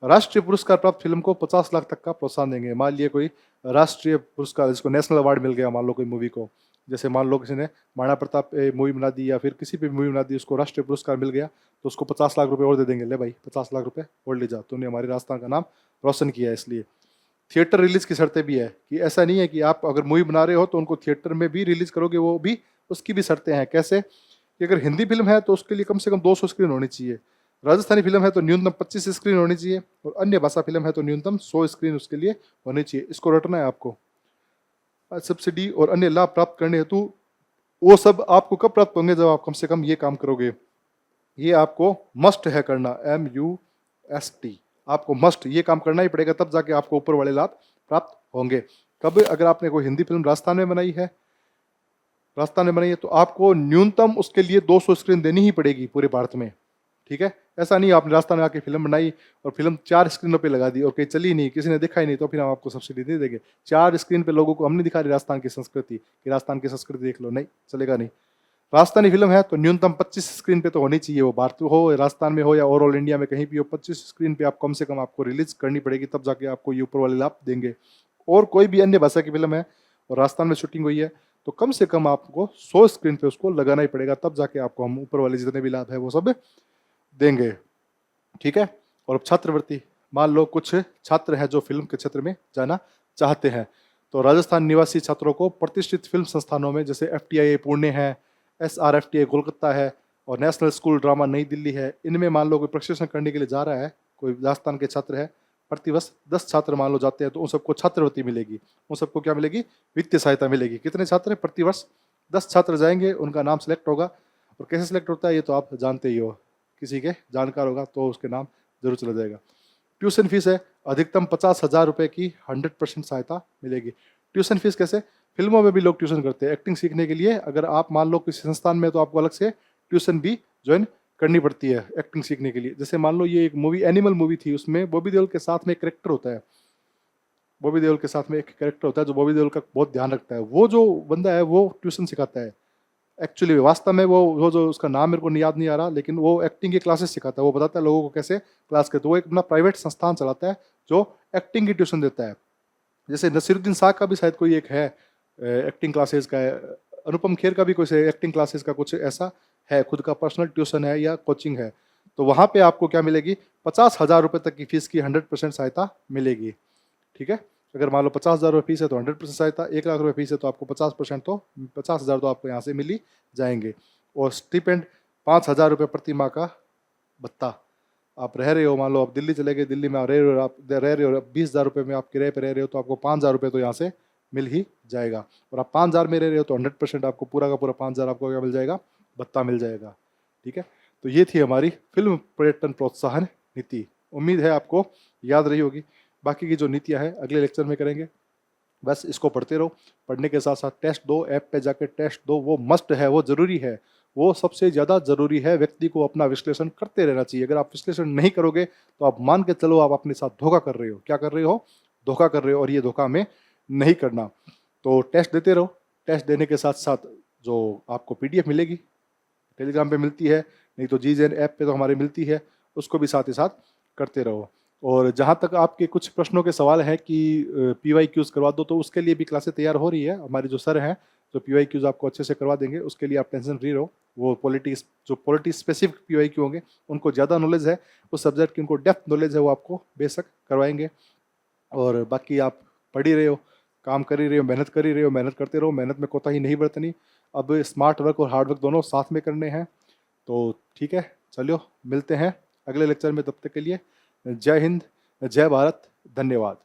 राष्ट्रीय पुरस्कार प्राप्त फिल्म को 50 लाख तक का प्रोत्साहन देंगे। मान लिए कोई राष्ट्रीय पुरस्कार, जिसको नेशनल अवार्ड मिल गया मान लो कोई मूवी को, जैसे मान लो किसी ने महाराणा प्रताप मूवी बना दी या फिर किसी भी मूवी बना दी, उसको राष्ट्रीय पुरस्कार मिल गया, तो उसको 50 लाख रुपए और दे देंगे। ले भाई 50 लाख रुपए और ले जा, तूने हमारे राजस्थान का नाम रोशन किया है। इसलिए थिएटर रिलीज की शर्तें भी है कि ऐसा नहीं है कि आप अगर मूवी बना रहे हो तो उनको थिएटर में भी रिलीज करोगे, वो भी उसकी भी शर्तें हैं। कैसे कि अगर हिंदी फिल्म है तो उसके लिए कम से कम 200 स्क्रीन होनी चाहिए, राजस्थानी फिल्म है तो न्यूनतम 25 स्क्रीन होनी चाहिए, और अन्य भाषा फिल्म है तो न्यूनतम 100 स्क्रीन उसके लिए होनी चाहिए। इसको रटना है आपको। सब्सिडी और अन्य लाभ प्राप्त करने हेतु वो सब आपको कब प्राप्त होंगे, जब आप कम से कम ये काम करोगे। ये आपको मस्ट है करना, MUST, आपको मस्ट ये काम करना ही पड़ेगा, तब जाके आपको ऊपर वाले लाभ प्राप्त होंगे। कब, अगर आपने कोई हिंदी फिल्म राजस्थान में बनाई है, तो आपको न्यूनतम उसके लिए 200 स्क्रीन देनी ही पड़ेगी पूरे भारत में। ठीक है, ऐसा नहीं आपने राजस्थान में आके फिल्म बनाई और फिल्म 4 स्क्रीनों पे लगा दी और कहीं चली नहीं, किसी ने देखा ही नहीं, तो फिर हम आपको सब्सिडी दे देंगे। 4 स्क्रीन पे लोगों को हम नहीं दिखा रहे राजस्थान की संस्कृति, कि राजस्थान की संस्कृति देख लो, नहीं चलेगा। नहीं, राजस्थानी फिल्म है तो न्यूनतम 25 स्क्रीन पे तो होनी चाहिए, वो भारत हो, राजस्थान में हो या ओवरऑल इंडिया में कहीं भी हो, 25 स्क्रीन पे आप कम से कम आपको रिलीज करनी पड़ेगी, तब जाके आपको ये ऊपर वाले लाभ देंगे। और कोई भी अन्य भाषा की फिल्म है और राजस्थान में शूटिंग हुई है तो कम से कम आपको 100 स्क्रीन पे उसको लगाना ही पड़ेगा, तब जाके आपको हम ऊपर वाले जितने भी लाभ है वो सब देंगे। ठीक है, और छात्रवृत्ति, मान लो कुछ छात्र हैं जो फिल्म के क्षेत्र में जाना चाहते हैं, तो राजस्थान निवासी छात्रों को प्रतिष्ठित फिल्म संस्थानों में, जैसे FTIA पुणे है, SRFTA कोलकाता है और नेशनल स्कूल ड्रामा नई दिल्ली है, इनमें मान लो कोई प्रशिक्षण करने के लिए जा रहा है, कोई राजस्थान के छात्र है, प्रतिवर्ष 10 छात्र मान लो जाते हैं, तो उन सबको छात्रवृत्ति मिलेगी। उन सबको क्या मिलेगी, वित्तीय सहायता मिलेगी। कितने छात्र, प्रतिवर्ष 10 छात्र जाएंगे, उनका नाम सेलेक्ट होगा, और कैसे सेलेक्ट होता है ये तो आप जानते ही हो, किसी के जानकार होगा तो उसके नाम जरूर चला जाएगा। ट्यूशन फीस है, अधिकतम 50,000 रुपए की 100% सहायता मिलेगी। ट्यूशन फीस कैसे, फिल्मों में भी लोग ट्यूशन करते हैं एक्टिंग सीखने के लिए, अगर आप मान लो किसी संस्थान में, तो आपको अलग से ट्यूशन भी ज्वाइन करनी पड़ती है एक्टिंग सीखने के लिए। जैसे मान लो ये एक मूवी एनिमल मूवी थी, उसमें बॉबी देओल के साथ में एक कैरेक्टर होता है, बॉबी देओल के साथ में एक कैरेक्टर होता है जो बॉबी देओल का बहुत ध्यान रखता है, वो जो बंदा है वो ट्यूशन सिखाता है। एक्चुअली वास्तव में वो जो उसका नाम मेरे को याद नहीं आ रहा, लेकिन वो एक्टिंग की क्लासेस सिखाता है, वो बताता है लोगों को कैसे क्लास करते। वो एक अपना प्राइवेट संस्थान चलाता है जो एक्टिंग की ट्यूशन देता है। जैसे नसीरुद्दीन शाह का भी शायद कोई एक है एक्टिंग क्लासेस का है, अनुपम खेर का भी कोई एक्टिंग क्लासेस का कुछ ऐसा है, खुद का पर्सनल ट्यूशन है या कोचिंग है। तो वहाँ पे आपको क्या मिलेगी, 50,000 रुपये तक की फीस की 100% सहायता मिलेगी। ठीक है, अगर मान लो 50,000 रुपये फीस है तो 100% सहायता, 1 लाख रुपये फीस है तो आपको 50%, तो 50,000 तो आपको यहाँ से मिल ही जाएंगे। और स्टिपेंड 5,000 रुपये प्रति माह का भत्ता। आप रह रहे हो, मान लो आप दिल्ली चले गए, दिल्ली में आप रह रहे हो 20,000 रुपये में आप किराए पे रह रहे हो, तो आपको 5,000 रुपये तो यहाँ से मिल ही जाएगा। और आप 5,000 में रह रहे हो तो 100% आपको पूरा का पूरा 5,000 आपको क्या मिल जाएगा, भत्ता मिल जाएगा। ठीक है, तो ये थी हमारी फिल्म पर्यटन प्रोत्साहन नीति। उम्मीद है आपको याद रही होगी। बाकी की जो नीतियाँ हैं अगले लेक्चर में करेंगे। बस इसको पढ़ते रहो, पढ़ने के साथ साथ टेस्ट दो, ऐप पे जाके टेस्ट दो, वो मस्ट है, वो ज़रूरी है, वो सबसे ज़्यादा ज़रूरी है। व्यक्ति को अपना विश्लेषण करते रहना चाहिए। अगर आप विश्लेषण नहीं करोगे तो आप मान के चलो आप अपने साथ धोखा कर रहे हो। क्या कर रहे हो, धोखा कर रहे हो, और ये धोखा हमें नहीं करना। तो टेस्ट देते रहो। टेस्ट देने के साथ साथ जो आपको PDF मिलेगी, टेलीग्राम पे मिलती है, नहीं तो GJN ऐप पे तो हमारे मिलती है, उसको भी साथ ही साथ करते रहो। और जहाँ तक आपके कुछ प्रश्नों के सवाल हैं कि PYQs करवा दो, तो उसके लिए भी क्लासेस तैयार हो रही है। हमारे जो सर हैं जो PYQs आपको अच्छे से करवा देंगे, उसके लिए आप टेंशन फ्री रहो। वो पॉलिटी स्पेसिफिक PYQ होंगे, उनको ज़्यादा नॉलेज है उस सब्जेक्ट की, उनको डेप्थ नॉलेज है, वो आपको बेशक करवाएंगे। और बाकी आप पढ़ ही रहे हो, काम कर ही रहे हो, मेहनत कर ही रहे हो, मेहनत करते रहो, मेहनत में कोताही नहीं बरतनी। अब स्मार्ट वर्क और हार्ड वर्क दोनों साथ में करने हैं। तो ठीक है, चलो मिलते हैं अगले लेक्चर में। तब तक के लिए जय हिंद, जय भारत, धन्यवाद।